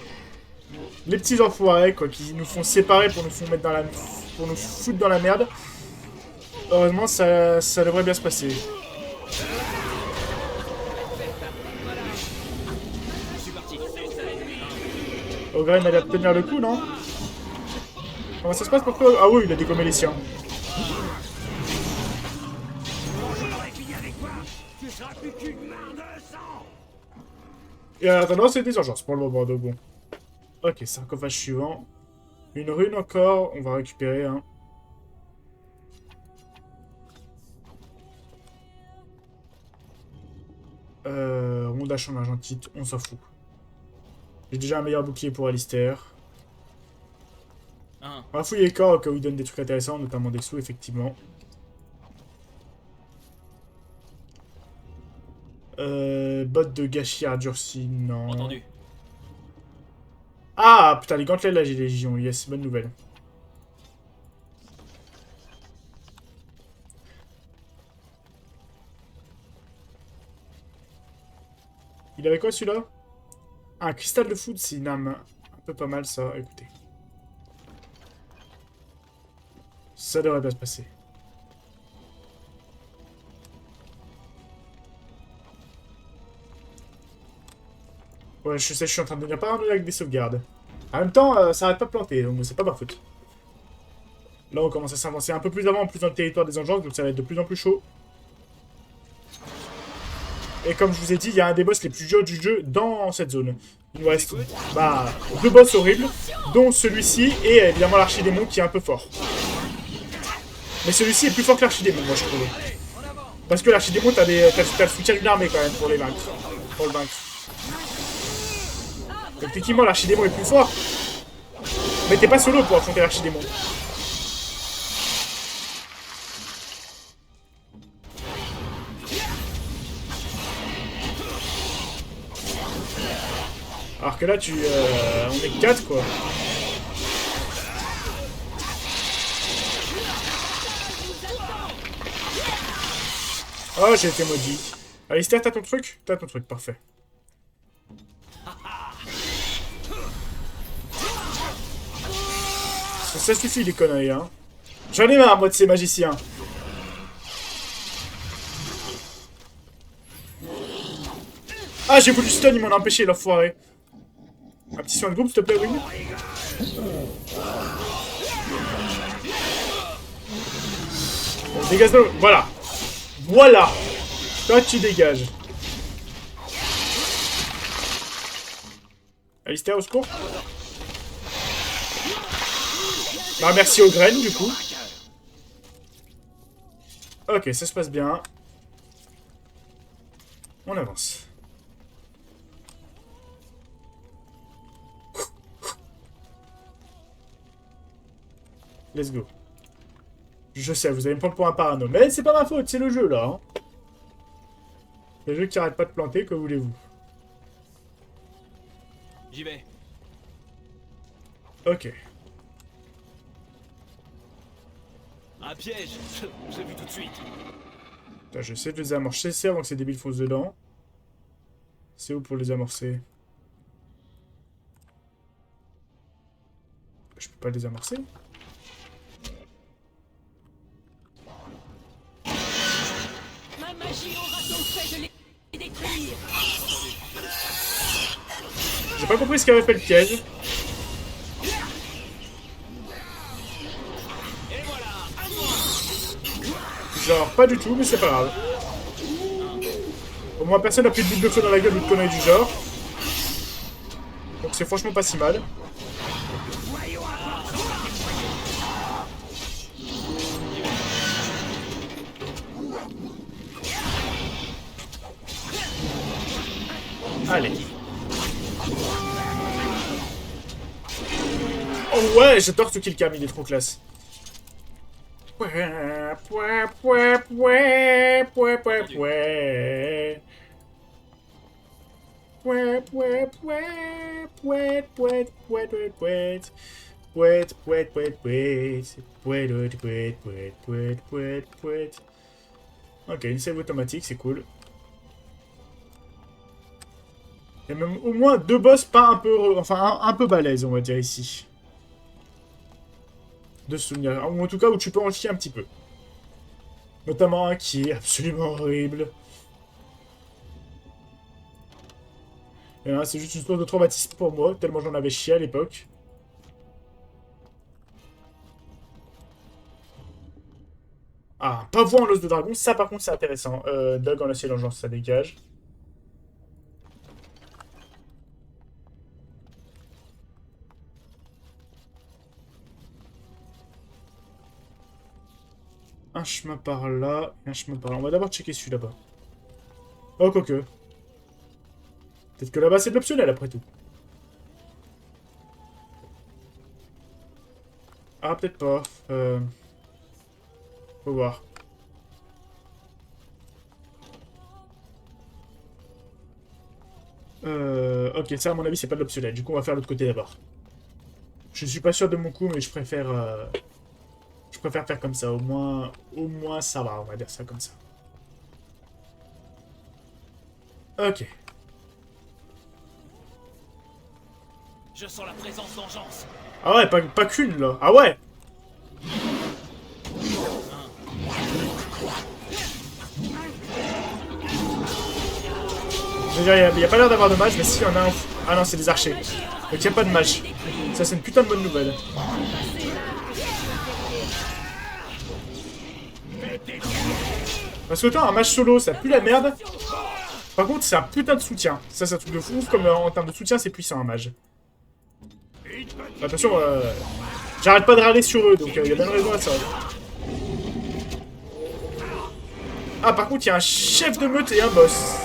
Les petits enfoirés, quoi, qui nous font séparer pour nous mettre dans la... pour nous foutre dans la merde. Heureusement, ça devrait bien se passer. Je suis parti. Ogre, il m'a l'air de tenir le coup, non? Comment ça se passe pour toi? Ah oui, il a dégommé les siens. Tu seras plus qu'une mare de sang. Et en attendant, c'est des urgences pour le moment, donc bon. Ok, sarcophage suivant. Une rune encore, on va récupérer un. Rondage en argentite, on s'en fout. J'ai déjà un meilleur bouclier pour Alistair. On va fouiller les corps au cas où il donne des trucs intéressants, notamment des sous, effectivement. Botte de gâchis ardurci, non. Entendu. Ah, putain, les gantelets de la Légion, yes, bonne nouvelle. Il avait quoi celui-là? Un cristal de foudre, c'est une âme. Un peu pas mal ça, écoutez. Ça devrait bien se passer. Ouais, je sais, je suis en train de devenir parano avec des sauvegardes. En même temps, ça arrête pas de planter, donc c'est pas ma faute. Là, on commence à s'avancer un peu plus avant, plus dans le territoire des engences, donc ça va être de plus en plus chaud. Et comme je vous ai dit, il y a un des boss les plus durs du jeu dans cette zone. Il nous reste 2 boss horribles, dont celui-ci et évidemment l'archidémon qui est un peu fort. Mais celui-ci est plus fort que l'archidémon, moi je trouve. Parce que l'archidémon, t'as le soutien d'une armée quand même pour les vaincre. Pour le vaincre. Donc effectivement, l'archidémon est plus fort. Mais t'es pas solo pour affronter l'archidémon. Alors que là, on est 4, quoi. Oh, j'ai été maudit. Alistair, t'as ton truc? T'as ton truc, parfait. Ça suffit les conneries, hein. J'en ai marre, moi, de ces magiciens. Ah, j'ai voulu stun, ils m'en ont empêché, l'enfoiré. Un petit soin de groupe, s'il te plaît, Wing. Dégage de... Voilà. Voilà. Toi, tu dégages. Alistair, au secours. Bah, merci aux graines, du coup. Ok, ça se passe bien. On avance. Let's go. Je sais, vous allez me prendre pour un parano. Mais c'est pas ma faute, c'est le jeu, là. Hein. Le jeu qui arrête pas de planter, que voulez-vous? J'y vais. Ok. Un piège. J'ai vu tout de suite. J'essaie de les amorcer avant que ces débiles foncent dedans. C'est où pour les amorcer? Je peux pas les amorcer? Ma magie aura donc fait de les détruire. J'ai pas compris ce qu'avait fait le piège. Genre, pas du tout, mais c'est pas grave. Au moins, personne n'a pris de boule de feu dans la gueule ou de conneries du genre. Donc c'est franchement pas si mal. Allez. Oh ouais, j'adore ce kill cam, il est trop classe. Ok, une save automatique, c'est cool. Il y a même au moins deux boss pas un peu... Enfin, un peu balèzes, on va dire, ici. De souvenirs. Ou en tout cas, où tu peux en chier un petit peu. Notamment un qui est absolument horrible. Et là, c'est juste une source de traumatisme pour moi, tellement j'en avais chié à l'époque. Ah, pavois en l'os de dragon, ça par contre c'est intéressant. Doug en acier d'engeance, ça dégage. Un chemin par là, et un chemin par là. On va d'abord checker celui là-bas. Oh, quoique. Peut-être que là-bas c'est de l'optionnel après tout. Ah, peut-être pas. Faut voir. Ok, ça à mon avis c'est pas de l'optionnel. Du coup on va faire l'autre côté d'abord. Je suis pas sûr de mon coup, mais je préfère faire comme ça. Au moins ça va, on va dire ça comme ça. Ok. Je sens la présence d'engeance. Ah ouais, pas qu'une là. Ah ouais. Je veux dire, il n'y a pas l'air d'avoir de mage, mais si, il y en a un... Ah non, c'est des archers. Donc il n'y a pas de mage. Ça, c'est une putain de bonne nouvelle. Parce que autant un mage solo, ça pue la merde. Par contre, c'est un putain de soutien. Ça, c'est un truc de fou. Comme en termes de soutien, c'est puissant, un mage. Attention, j'arrête pas de râler sur eux, donc il y a bien raison à ça. Ah, par contre, il y a un chef de meute et un boss.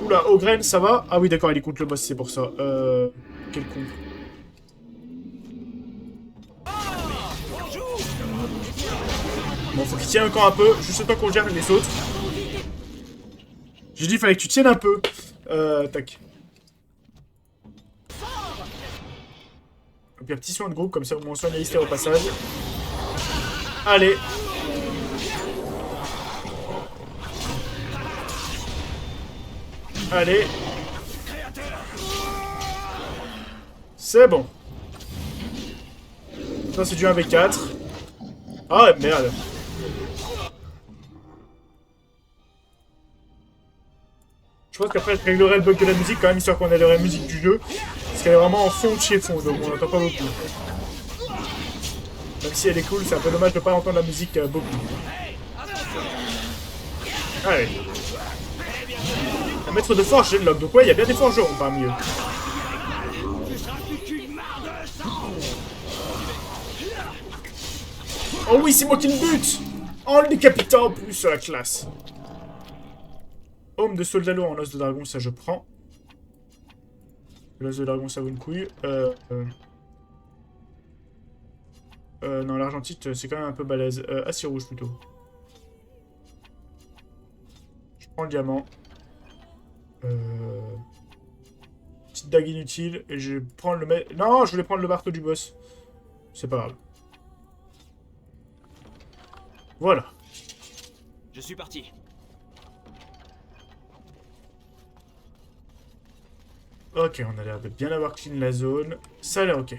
Oula, Ogren, ça va? Ah oui, d'accord, il est contre le boss, c'est pour ça. Quel con. Bon, faut qu'il tienne encore un peu, juste le temps qu'on gère les autres. J'ai dit, il fallait que tu tiennes un peu. Tac. Et puis un petit soin de groupe, comme ça au moins on soigne Alistair au passage. Allez. Allez. C'est bon. Ça c'est du 1v4. Ah merde. Je pense qu'après je réglerai le bug de la musique quand même, histoire qu'on ait la musique du jeu. Parce qu'elle est vraiment en fond de chez fond, donc on n'entend pas beaucoup. Même si elle est cool, c'est un peu dommage de ne pas entendre la musique beaucoup. Allez. Un maître de forge, j'ai le log. Donc ouais, il y a bien des forgerons parmi eux. Oh oui, c'est moi qui le bute. En le décapitant en plus sur la classe. Homme de soldat lourd en os de dragon, ça je prends. L'os de dragon, ça vaut une couille. Non, l'argentite, c'est quand même un peu balèze. Acier rouge plutôt. Je prends le diamant. Petite dague inutile. Et je prends le... Non, je voulais prendre le marteau du boss. C'est pas grave. Voilà. Je suis parti. Ok, on a l'air de bien avoir clean la zone. Ça a l'air ok.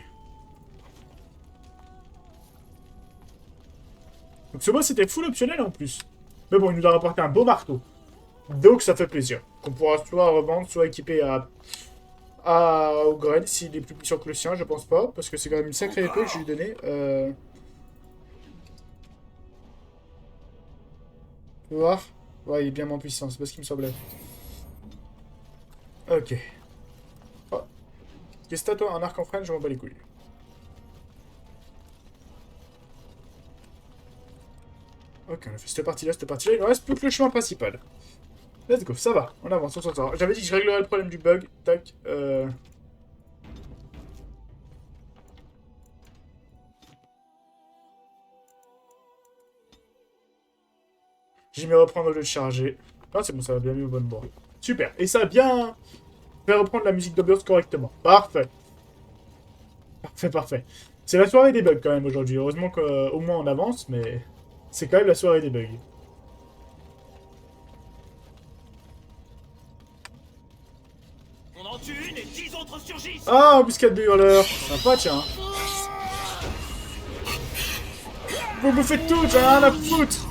Donc ce boss c'était full optionnel en plus. Mais bon, il nous a rapporté un beau marteau. Donc ça fait plaisir. Qu'on pourra soit revendre, soit équiper à Ogren s'il est plus puissant que le sien, je pense pas. Parce que c'est quand même une sacrée épée que je lui ai donnée. Tu peux voir? Ouais, il est bien moins puissant, c'est pas ce qui me semblait. Ok. Oh. Qu'est-ce que t'as toi? Un arc en freine, je m'en bats les couilles. Ok, on a fait cette partie-là, il ne reste plus que le chemin principal. Let's go, ça va, on avance, on s'en sort. J'avais dit que je réglerais le problème du bug. Tac, J'y mets reprendre au lieu de charger. Ah, c'est bon, ça va bien mis au bon endroit. Super, et ça a bien fait reprendre la musique d'ambiance correctement. Parfait. Parfait, parfait. C'est la soirée des bugs quand même aujourd'hui. Heureusement qu'au moins on avance, mais c'est quand même la soirée des bugs. On en tue une et 10 autres surgissent. Ah, embuscade de hurleurs. Sympa, tiens. Vous me faites tout, j'en ai rien à foutre.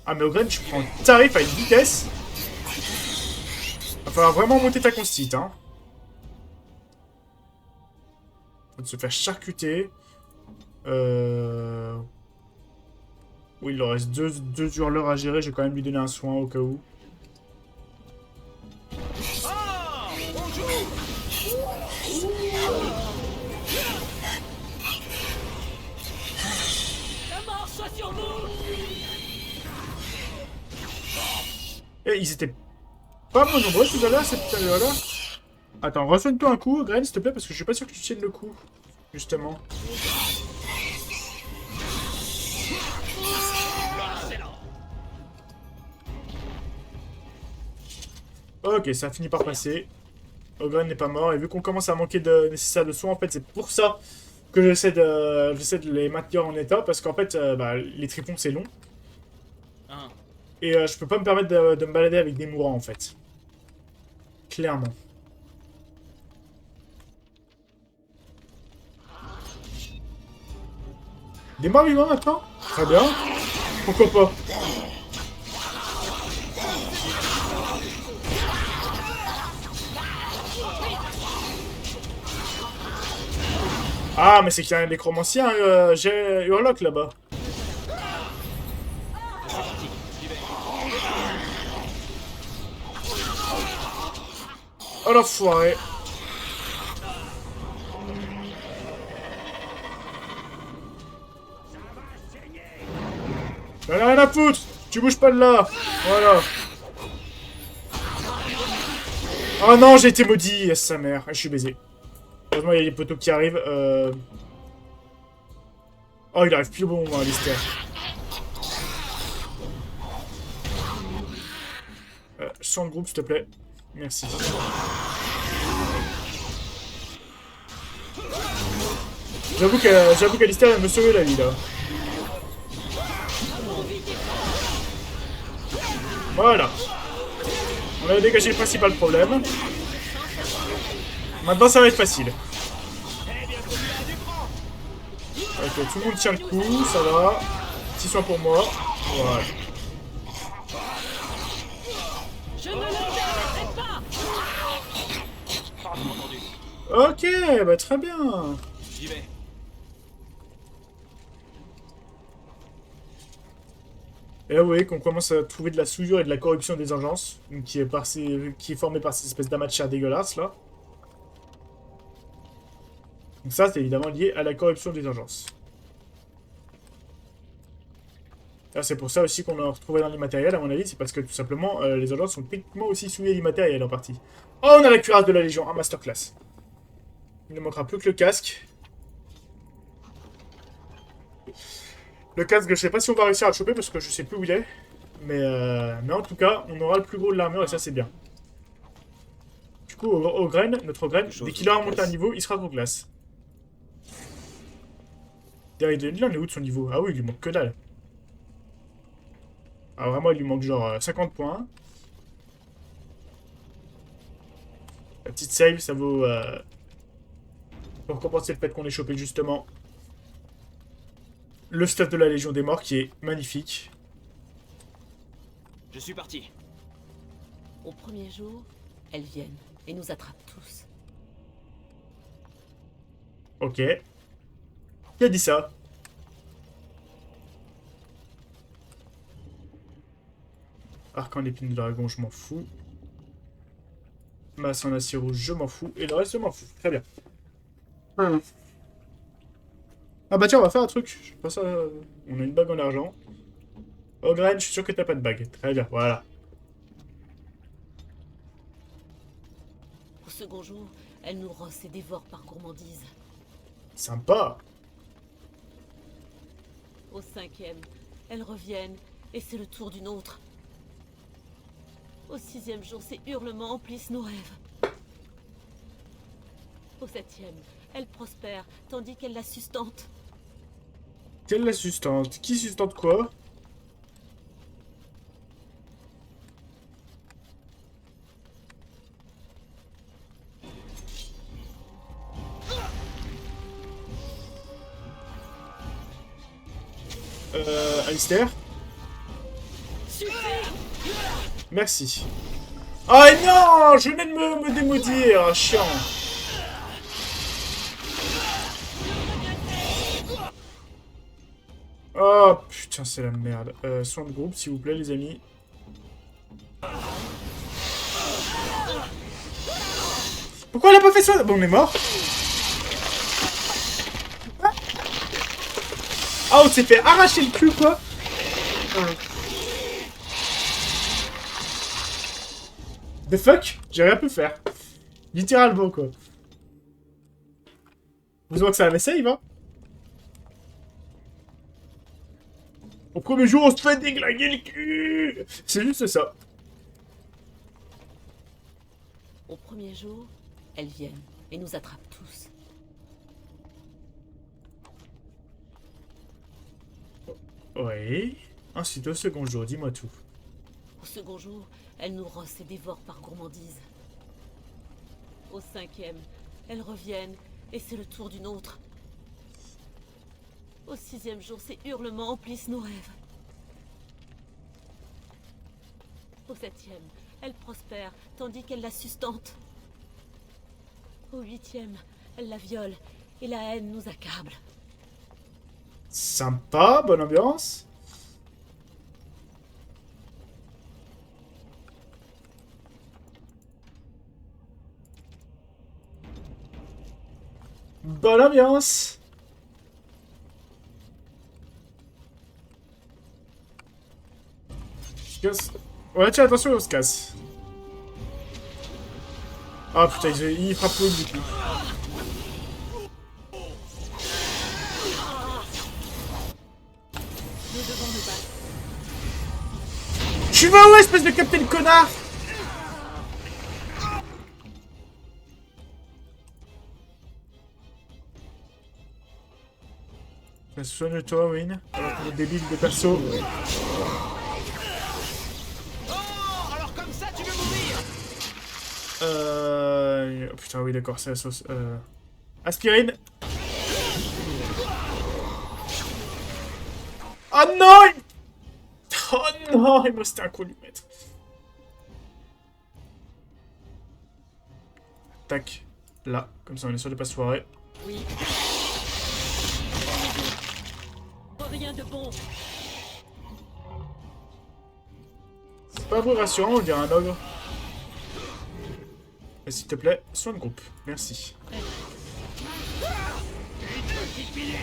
Ah, mais Ogren, tu prends un tarif à une vitesse. Va falloir vraiment monter ta constite, hein. Faut se faire charcuter. Oui, il leur reste deux hurleurs à gérer. Je vais quand même lui donner un soin au cas où. La mort soit sur nous. Et ils étaient pas moins nombreux tout à l'heure, ces putains de hurleurs. Attends, resoigne-toi un coup, Gren, s'il te plaît, parce que je suis pas sûr que tu tiennes le coup. Justement. Ok, ça a fini par passer. Ogren n'est pas mort, et vu qu'on commence à manquer de nécessaire de soins, en fait, c'est pour ça que j'essaie de les maintenir en état, parce qu'en fait, les tripons, c'est long. Et je peux pas me permettre de me balader avec des mourants, en fait. Clairement. Des morts vivants maintenant? Très bien. Pourquoi pas? Ah, mais c'est qu'il y a un nécromancien, j'ai Urlock là-bas. Oh l'enfoiré. J'en ai rien à foutre. Tu bouges pas de là. Voilà. Oh non, j'ai été maudit, sa mère. Je suis baisé. Heureusement, il y a des poteaux qui arrivent. Oh, il arrive plus au bon moment, Alistair. Sans groupe, s'il te plaît. Merci. J'avoue qu'Alistair vient me sauver la vie, là. Voilà. On a dégagé le principal problème. Maintenant, ça va être facile. Ok, tout le monde tient le coup, ça va. Petit soin pour moi. Voilà. Je ne le permettrai pas. Ok, bah très bien. J'y vais. Et là, vous voyez qu'on commence à trouver de la souillure et de la corruption des agences, donc qui est formée par ces espèces d'amateurs dégueulasses, là. Donc ça, c'est évidemment lié à la corruption des agences. Là, c'est pour ça aussi qu'on a retrouvé dans l'immatériel, à mon avis, c'est parce que tout simplement, les agences sont techniquement aussi souillées à l'immatériel en partie. Oh, on a la cuirasse de la Légion, un masterclass. Il ne manquera plus que le casque. Le casque, je sais pas si on va réussir à le choper parce que je sais plus où il est. Mais en tout cas, on aura le plus gros de l'armure et ça, c'est bien. Du coup, notre Ogren, dès qu'il aura monté un niveau, il sera gros glace. D'ailleurs, il en est où de son niveau? Ah oui, il lui manque que dalle. Ah vraiment, il lui manque genre 50 points. La petite save, ça vaut... pour compenser le fait qu'on ait chopé justement le stuff de la Légion des Morts qui est magnifique. Je suis parti. Au premier jour, elles viennent et nous attrapent tous. Ok. Qui a dit ça? Arc en épine de dragon, je m'en fous. Masse en acier rouge, je m'en fous. Et le reste, je m'en fous. Très bien. Ah bah tiens, on va faire un truc. Je sais pas ça. On a une bague en argent. Ogren, je suis sûr que t'as pas de bague. Très bien, voilà. Au second jour, elles nous rossent et dévorent par gourmandise. Sympa. Au cinquième, elles reviennent et c'est le tour d'une autre. Au sixième jour, ces hurlements emplissent nos rêves. Au septième, elle prospère tandis qu'elle la sustente. Quelle la sustente? Qui sustente quoi? Alistair? Merci. Oh non! Je venais de me démaudire, chiant. Oh putain, c'est la merde. Soin de groupe, s'il vous plaît, les amis. Pourquoi elle a pas fait soin? Bon, on est mort. Ah, on s'est fait arracher le cul, quoi. The fuck? J'ai rien pu faire. Littéralement, quoi. Heureusement que ça avait save, hein. Au premier jour, on se fait déglinguer le cul. C'est juste ça. Au premier jour, elles viennent et nous attrapent tous. Oui. Ensuite, au second jour, dis-moi tout. Au second jour, elles nous rossent et dévorent par gourmandise. Au cinquième, elles reviennent et c'est le tour d'une autre. Au sixième jour, ces hurlements emplissent nos rêves. Au septième, elle prospère tandis qu'elle la sustente. Au huitième, elle la viole et la haine nous accable. Sympa, bonne ambiance. Bonne ambiance. Ouais, tiens, attention, on se casse. Ah putain, il frappe l'autre du coup. Tu vas où, espèce de capitaine connard? Soigne-toi, Win. Alors que le débile de perso. Oh, alors comme ça, tu veux mourir? Oh, putain, oui, d'accord, c'est la sauce. Aspirine. Oh non! Oh non! Il me restait un coup à lui mettre. Tac. Là. Comme ça, on est sûr de pas se foirer. Oui. Rien de bon. C'est pas vrai rassurant, on dirait un ogre. Et s'il te plaît, soin de groupe. Merci.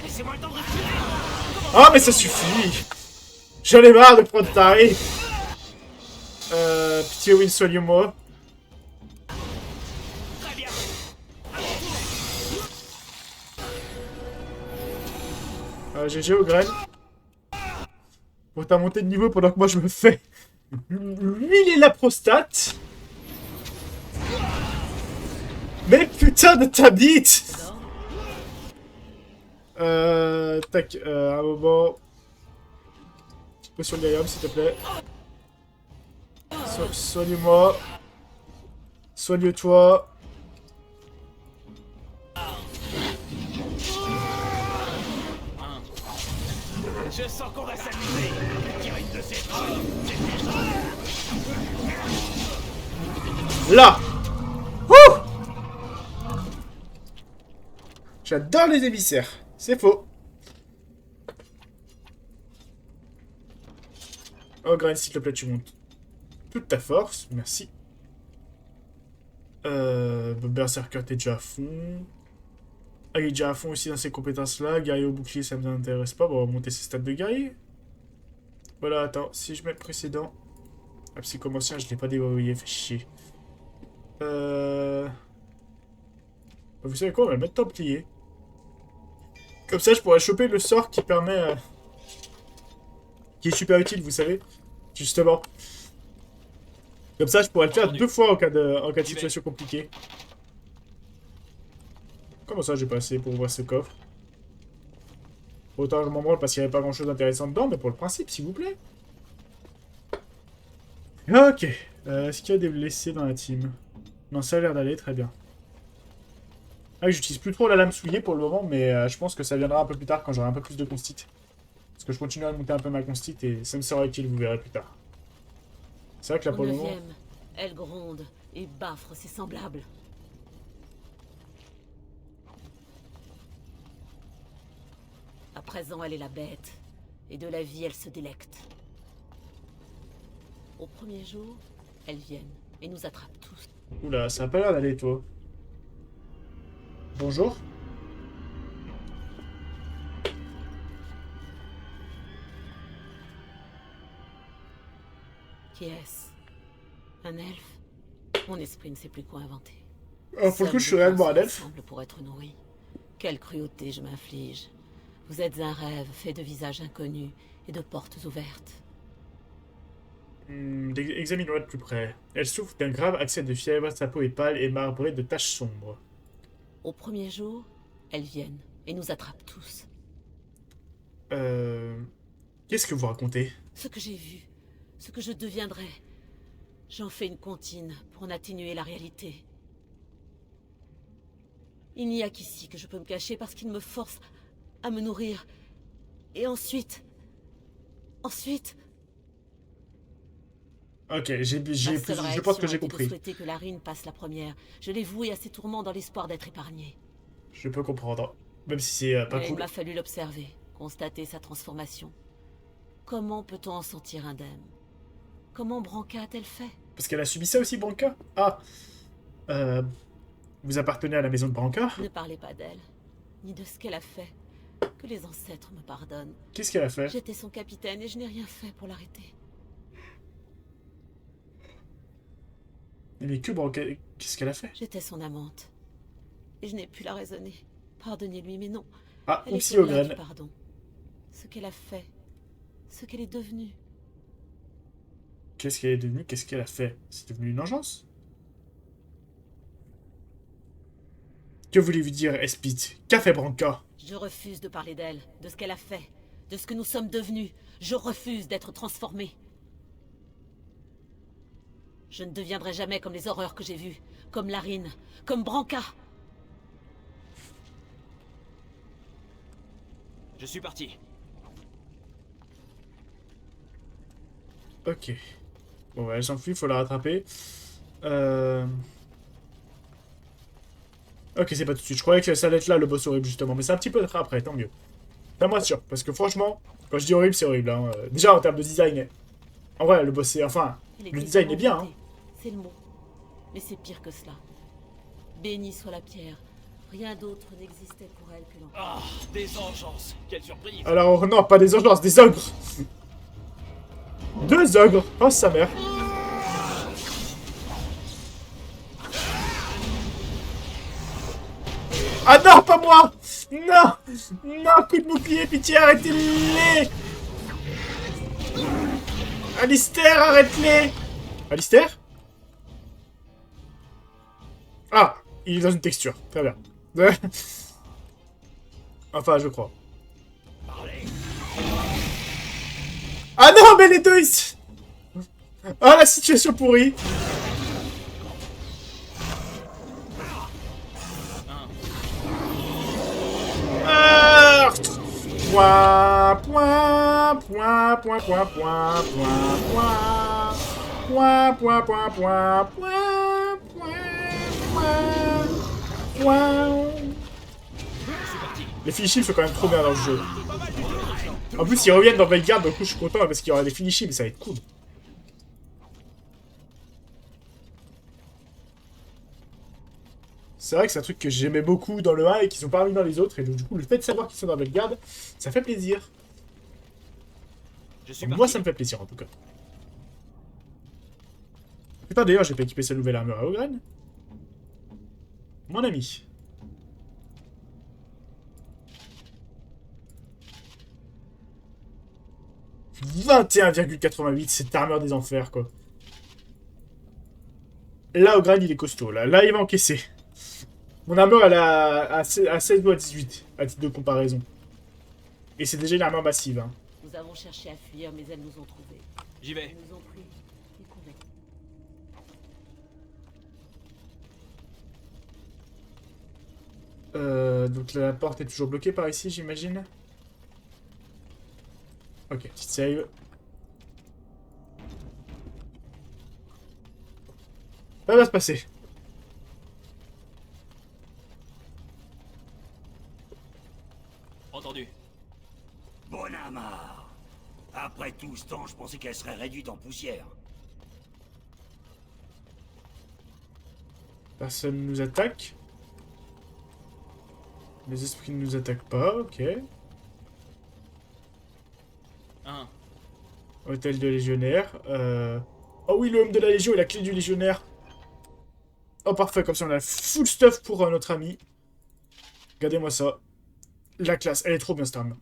Laissez-moi le temps de respirer. Ah, mais ça suffit! J'en ai marre de prendre taré! Pitié, Win, soigne-moi. Très bien. GG au graine. Bon, t'as monté de niveau pendant que moi je me fais huiler la prostate. Mais putain de ta bite! Tac, un moment. Potion de Gaium, s'il te plaît. Soigne-moi. Soigne-toi. Je sens qu'on va s'amuser. Tire une de ces drogues. Là! Ouh! J'adore les émissaires. C'est faux. Oh, Grain, s'il te plaît, tu montes toute ta force. Merci. Berserker, t'es déjà à fond. Ah, il est déjà à fond aussi dans ces compétences-là. Guerrier au bouclier, ça ne m'intéresse pas. Bon, on va monter ses stats de guerrier. Voilà, attends. Si je mets le précédent... Ah, psychomoncien, je l'ai pas déverrouillé. Fait chier. Vous savez quoi? On va le mettre templier. Comme ça, je pourrais choper le sort qui permet... qui est super utile, vous savez. Justement. Comme ça, je pourrais le faire 2 fois en cas de situation compliquée. Comment ça, j'ai pas assez pour ouvrir ce coffre? Autant je m'en branle parce qu'il n'y avait pas grand chose d'intéressant dedans, mais pour le principe, s'il vous plaît. Ok. Est-ce qu'il y a des blessés dans la team? Non, ça a l'air d'aller, très bien. Ah, j'utilise plus trop la lame souillée pour le moment, mais je pense que ça viendra un peu plus tard quand j'aurai un peu plus de constit. Parce que je continue à monter un peu ma constit et ça me sera utile, vous verrez plus tard. C'est vrai que là pour Au le moment... 9e, elle gronde et baffre ses semblables. À présent, elle est la bête, et de la vie, elle se délecte. Au premier jour, elles viennent et nous attrapent tous. Oula, ça a pas l'air d'aller, toi. Bonjour. Qui est-ce? Un elfe? Mon esprit ne sait plus quoi inventer. Oh, pour le coup, je suis réellement un elfe. Ensemble pour être nourri. Quelle cruauté je m'inflige. Vous êtes un rêve fait de visages inconnus et de portes ouvertes. Examine-moi de plus près. Elle souffre d'un grave accès de fièvre, sa peau est pâle et marbrée de taches sombres. Au premier jour, elles viennent et nous attrapent tous. Qu'est-ce que vous racontez? Ce que j'ai vu, ce que je deviendrai, j'en fais une comptine pour en atténuer la réalité. Il n'y a qu'ici que je peux me cacher parce qu'il me force à me nourrir. Et ensuite... Ok, je pense que j'ai compris. Je souhaitais que Larine passe la première. Je l'ai vouée à ses tourments dans l'espoir d'être épargnée. Je peux comprendre. Même si c'est pas Mais il cool. m'a fallu l'observer, constater sa transformation. Comment peut-on en sentir indemne? Comment Branka a-t-elle fait? Parce qu'elle a subi ça aussi, Branka? Ah. Vous appartenez à la maison de Branka? Ne parlez pas d'elle, ni de ce qu'elle a fait. Que les ancêtres me pardonnent. Qu'est-ce qu'elle a fait? J'étais son capitaine et je n'ai rien fait pour l'arrêter. Mais que Branka... Qu'est-ce qu'elle a fait? J'étais son amante. Et je n'ai pu la raisonner. Pardonnez-lui, mais non. Ah, Elle oupsie était au loin graine. du pardon. Ce qu'elle a fait. Ce qu'elle est devenue. Qu'est-ce qu'elle est devenue? Qu'est-ce qu'elle a fait? C'est devenu une engeance? Que voulez-vous dire, Espit? Qu'a fait Branka? Je refuse de parler d'elle, de ce qu'elle a fait, de ce que nous sommes devenus. Je refuse d'être transformé. Je ne deviendrai jamais comme les horreurs que j'ai vues, comme Larine, comme Branka. Je suis parti. Ok. Bon, bah, elle s'enfuit, faut la rattraper. Ok, c'est pas tout de suite. Je croyais que ça allait être là, le boss horrible, justement. Mais c'est un petit peu après, tant mieux. Ça me rassure, parce que franchement, quand je dis horrible, c'est horrible. Hein. Déjà, en termes de design, en vrai, le boss, c'est... Enfin, le design est bien. Hein. C'est le mot. Mais c'est pire que cela. Bénie soit la pierre. Rien d'autre n'existait pour elle que l'enfer. Ah, des engences. Quelle surprise. Alors, non, pas des urgences, des ogres. 2 ogres. Oh, sa mère. Ah non, pas moi. Non. Non, coup de bouclier, pitié, arrêtez-les. Alistair, arrête-les. Alistair? Ah, il est dans une texture. Très bien. Enfin, je crois. Ah non, mais les deux, ils... Ah, la situation pourrie. Ah, point, point, point, point, point, point, point, point, point, point, point, point, point, point. Les finishims sont quand même trop bien dans le jeu. En plus, ils reviennent dans Veilguard, donc je suis content parce qu'il y aura des finishims, mais ça va être cool. C'est vrai que c'est un truc que j'aimais beaucoup dans le 1 et qu'ils sont pas mis dans les autres, et donc du coup, le fait de savoir qu'ils sont dans Veilguard, ça fait plaisir. Moi, ça me fait plaisir en tout cas. Putain, d'ailleurs, j'ai pas équipé sa nouvelle armure à Ogren. Mon ami. « 21,88, cette armure des enfers, quoi. » Là, Ogren, il est costaud, là. Là, il va encaisser. Mon armure, elle a à 16 ou à 18, à titre de comparaison. Et c'est déjà une armure massive, hein. Nous avons cherché à fuir, mais elles nous ont trouvés. J'y vais. Elles nous ont pris et convaincus. Donc la porte est toujours bloquée par ici, j'imagine. Ok, petite save. Ça va se passer. Entendu. Bonamar. Après tout ce temps, je pensais qu'elle serait réduite en poussière. Personne ne nous attaque. Les esprits ne nous attaquent pas, ok. Hôtel de légionnaire. Oh oui, le homme de la légion et la clé du légionnaire. Oh parfait, comme ça on a full stuff pour notre ami. Regardez-moi ça. La classe, elle est trop bien cette arme.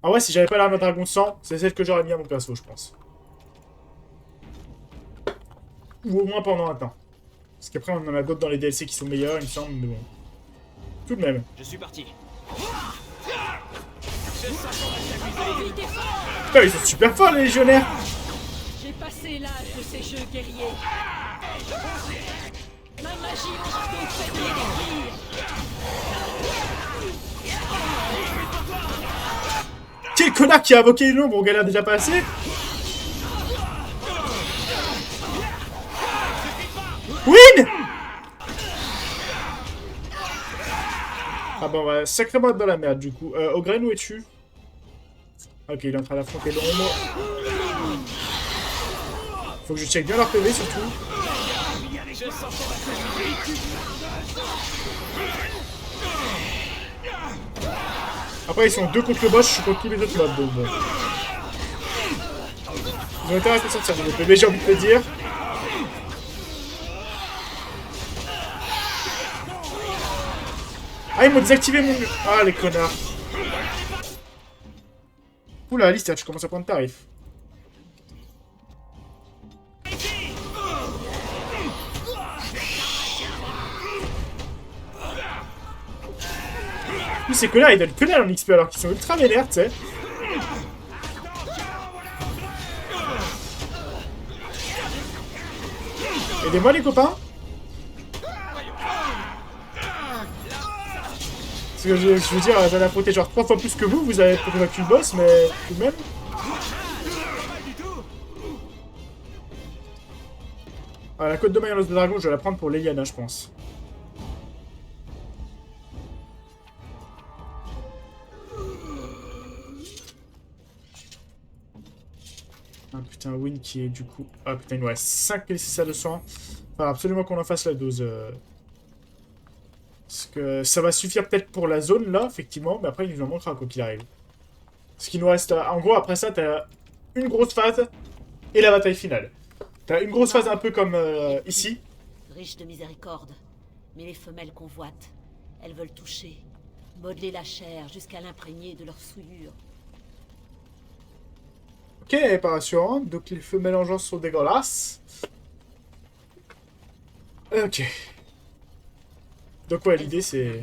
Ah ouais, si j'avais pas l'arme dragon de sang, c'est celle que j'aurais mis à mon perso, je pense. Ou au moins pendant un temps. Parce qu'après on en a d'autres dans les DLC qui sont meilleurs, il me semble, mais bon. Tout de même. Je suis parti. Putain, ils sont super forts les légionnaires. J'ai passé l'âge de ces jeux guerriers. Ma magie peut faiblir les pires. Quel connard qui a invoqué une ombre, on galère déjà pas assez. Win. Ah bon, on va sacrément être dans la merde du coup. Ogren, où es-tu? Ok, il est en train d'affronter l'ombre. Faut que je check bien leur PV surtout. Après, ils sont deux contre le boss, je suis contre tous les autres mobs, donc bon. Ils ont intérêt à sortir de PV, j'ai envie de te dire. Ah, ils m'ont désactivé mon... Ah, les connards. Oula, Alistair, tu commences à prendre tarif. ces connards, ils donnent que dalle en XP alors qu'ils sont ultra vénères, tu sais. Aidez-moi les copains. Parce que je veux dire, j'en ai affronté genre 3 fois plus que vous, vous avez peut-être vaincu le boss, mais tout de même. Ah, la côte de maille en os de dragon, je vais la prendre pour l'Eliana, je pense. Ah putain, Win qui est du coup... Ah putain, il nous reste 5 nécessaires de soins. Faut absolument qu'on en fasse la dose. Parce que ça va suffire peut-être pour la zone là, effectivement, mais après il nous en manquera quoi qu'il arrive. Ce qui nous reste... En gros, après ça, t'as une grosse phase et la bataille finale. T'as une grosse phase un peu comme ici. Riche de miséricorde, mais les femelles convoitent. Elles veulent toucher, modeler la chair jusqu'à l'imprégner de leur souillure. Ok, pas rassurant. Donc les feux mélangeants sont dégueulasses. Ok. Donc ouais, l'idée c'est...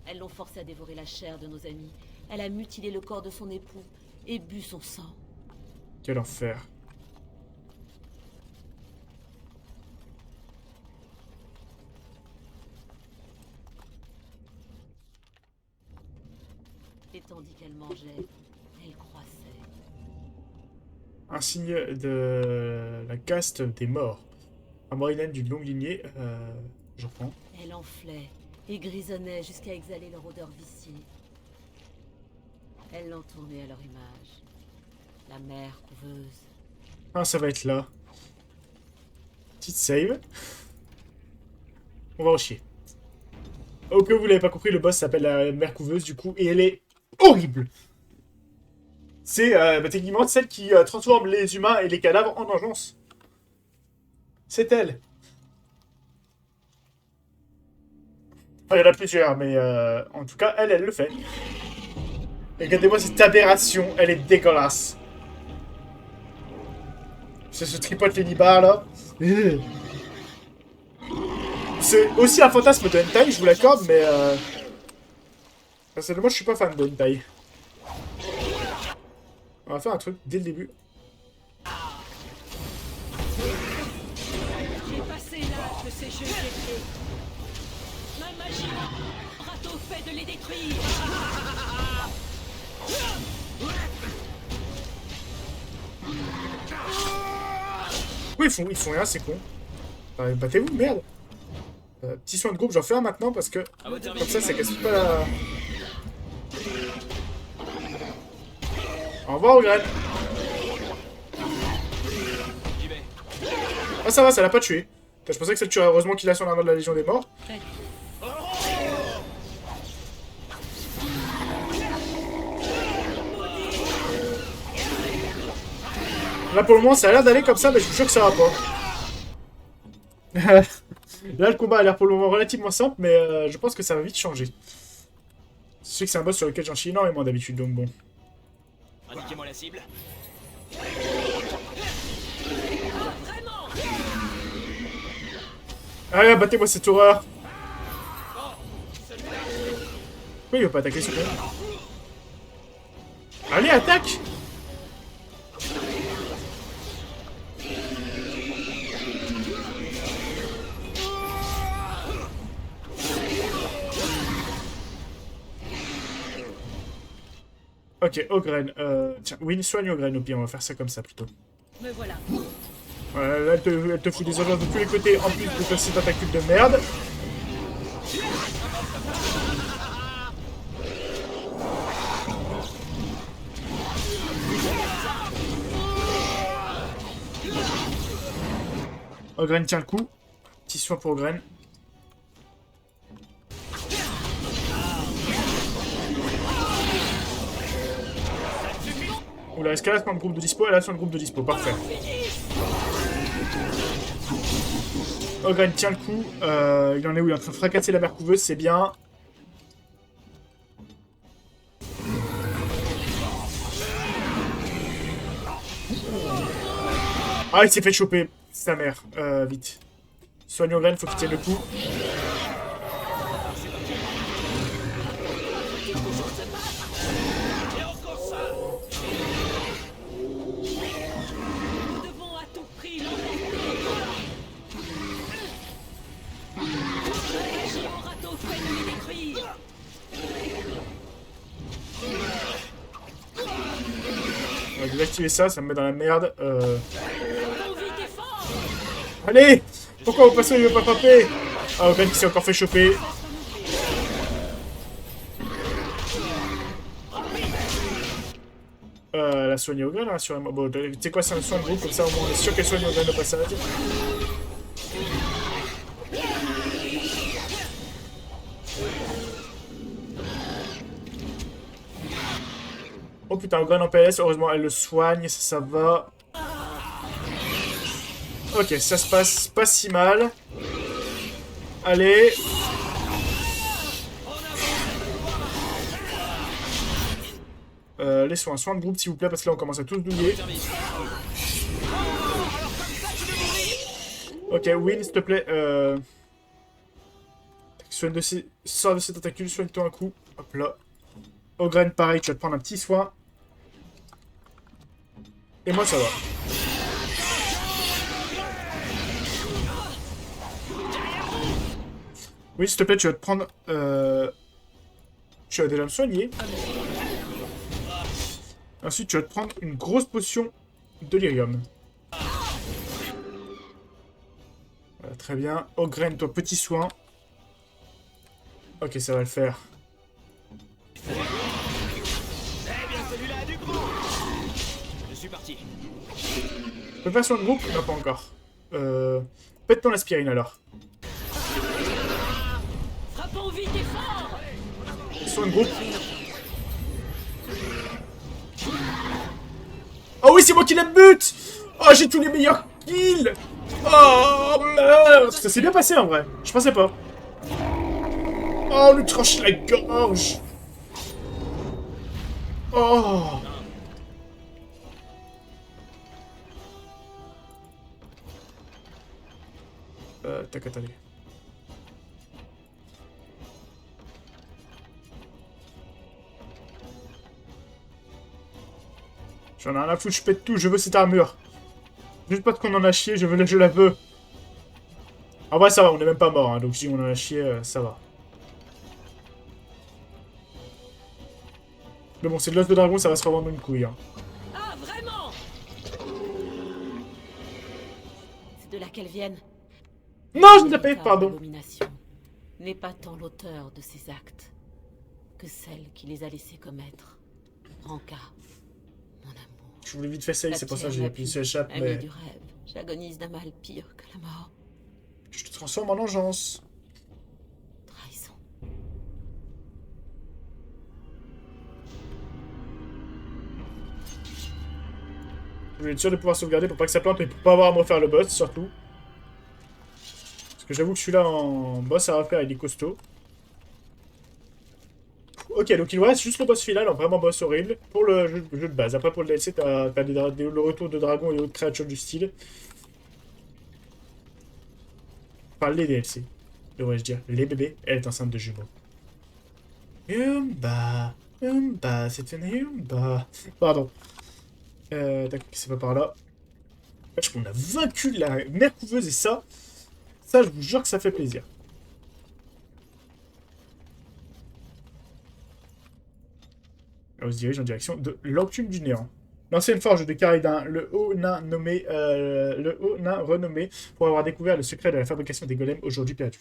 Elles l'ont forcé à dévorer la chair de nos amis. Elle a mutilé le corps de son époux et bu son sang. Quel enfer. Et tandis qu'elle mangeait, elle croissait. Un signe de la caste des morts. Amorinène d'une longue lignée. Je prends. Elle enflait et grisonnait jusqu'à exhaler leur odeur viciée. Elles l'ont tournée à leur image. La mère couveuse. Ah, ça va être là. Petite save. On va en chier. Au cas où vous l'avez pas compris, le boss s'appelle la mère couveuse du coup, et elle est horrible. C'est techniquement celle qui transforme les humains et les cadavres en engeance. C'est elle. Enfin, il y en a plusieurs, mais en tout cas, elle le fait. Et regardez-moi cette aberration, elle est dégueulasse. C'est ce tripote Fénibar là. C'est aussi un fantasme de hentai, je vous l'accorde, mais personnellement, je suis pas fan de hentai. On va faire un truc dès le début. J'ai passé l'âge de ces jeux d'été. Ma magie aura tôt fait de les détruire. Pourquoi ils font rien, c'est con. Battez-vous, merde. Petit soin de groupe, j'en fais un maintenant parce que comme ça casse pas la... Au revoir, Ogren. Ah, ça va, ça l'a pas tué. Je pensais que ça le tuerait. Heureusement qu'il a son arme de la Légion des Morts. Là, pour le moment, ça a l'air d'aller comme ça, mais je suis sûr que ça va pas. Là, le combat a l'air pour le moment relativement simple, mais je pense que ça va vite changer. Je sais que c'est un boss sur lequel j'en chie énormément d'habitude, donc bon. Indiquez-moi la cible. Allez, battez-moi cette horreur. Pourquoi il veut pas attaquer ce con? Allez, attaque! Ok, Ogren. Tiens, Win, soigne Ogren au pire, on va faire ça comme ça plutôt. Me voilà. Voilà, là, elle te fout des urgences de tous les côtés, en plus de cette attaque de merde. Ogren tient le coup. Petit soin pour Ogren. Oula, est-ce qu'elle a sur le groupe de dispo? Elle a sur le groupe de dispo, parfait. Ogren tient le coup. Il en est où? Il est en train de fracasser la mère couveuse, c'est bien. Ah, il s'est fait choper, sa mère. Vite. Soigne Ogren, faut qu'il tienne le coup. voulais activer ça, ça me met dans la merde. Réponds vite et fort. Allez! Pourquoi au passage il veut pas frapper? Ah, Ogren qui s'est encore fait choper. La soigner Ogren, rassurez-moi. Bon, tu sais quoi, c'est un soin de groupe, comme ça au moins on est sûr qu'elle soigne Ogren au passage. Oh putain, Ogren en PS, heureusement elle le soigne, ça va. Ok, ça se passe pas si mal. Allez. Les soins, soins de groupe s'il vous plaît, parce que là on commence à tous douiller. Ok, Will, s'il te plaît. Soigne de ces... Sors de ces tentacules, soigne-toi un coup. Hop là. Ogren, pareil, tu vas te prendre un petit soin. Et moi ça va. Oui, s'il te plaît, tu vas te prendre... Tu vas déjà me soigner. Ensuite, tu vas te prendre une grosse potion de lyrium. Voilà, très bien. Ogren, toi, petit soin. Ok, ça va le faire. Eh bien, celui-là a du gros. Je suis parti. Tu peux faire soin de groupe? Non, pas encore. Pète ton aspirine, alors. Frappons vite et fort. Soin de groupe. Oh oui, c'est moi qui la bute! Oh, j'ai tous les meilleurs kills! Oh, merde! Ça s'est bien passé, en vrai. Je pensais pas. Oh, on lui tranche la gorge! Oh! Tac, attendez. J'en ai rien à foutre, je pète tout, je veux cette armure. Juste pas qu'on en a chié, je la veux. En vrai, ça va, on est même pas mort, hein, donc si on en a chié, ça va. Mais bon, c'est de l'os de dragon, ça va se revendre une couille. Hein. Ah, vraiment? C'est de là qu'elles viennent. Non, je ne l'ai pas eu, pardon. L'abomination n'est pas tant l'auteur de ces actes que celle qui les a laissés commettre. Ranka, mon amour. Je voulais vite faire ça, c'est pour ça que j'ai appuyé sur l'échappe, Ami mais... du rêve, j'agonise d'un mal pire que la mort. Je te transforme en engeance. Trahison. Je voulais être sûr de pouvoir sauvegarder pour pas que ça plante et pour pas avoir à me refaire le boss, surtout. Parce que j'avoue que celui-là en boss à refaire, il est costaud. Ok, donc il nous reste juste le boss final, en vraiment boss horrible, pour le jeu de base. Après, pour le DLC, t'as le retour de dragons et autres créatures du style. Enfin, les DLC, devrais-je dire. Les bébés, elle est enceinte de jumeaux. Umba, c'est une Umba. Pardon. D'accord, c'est pas par là. Wesh, on a vaincu la mère couveuse et ça, je vous jure que ça fait plaisir. On se dirige en direction de l'Enclume du Néant. L'ancienne forge de Caridin, le haut nain renommé pour avoir découvert le secret de la fabrication des golems aujourd'hui perdus.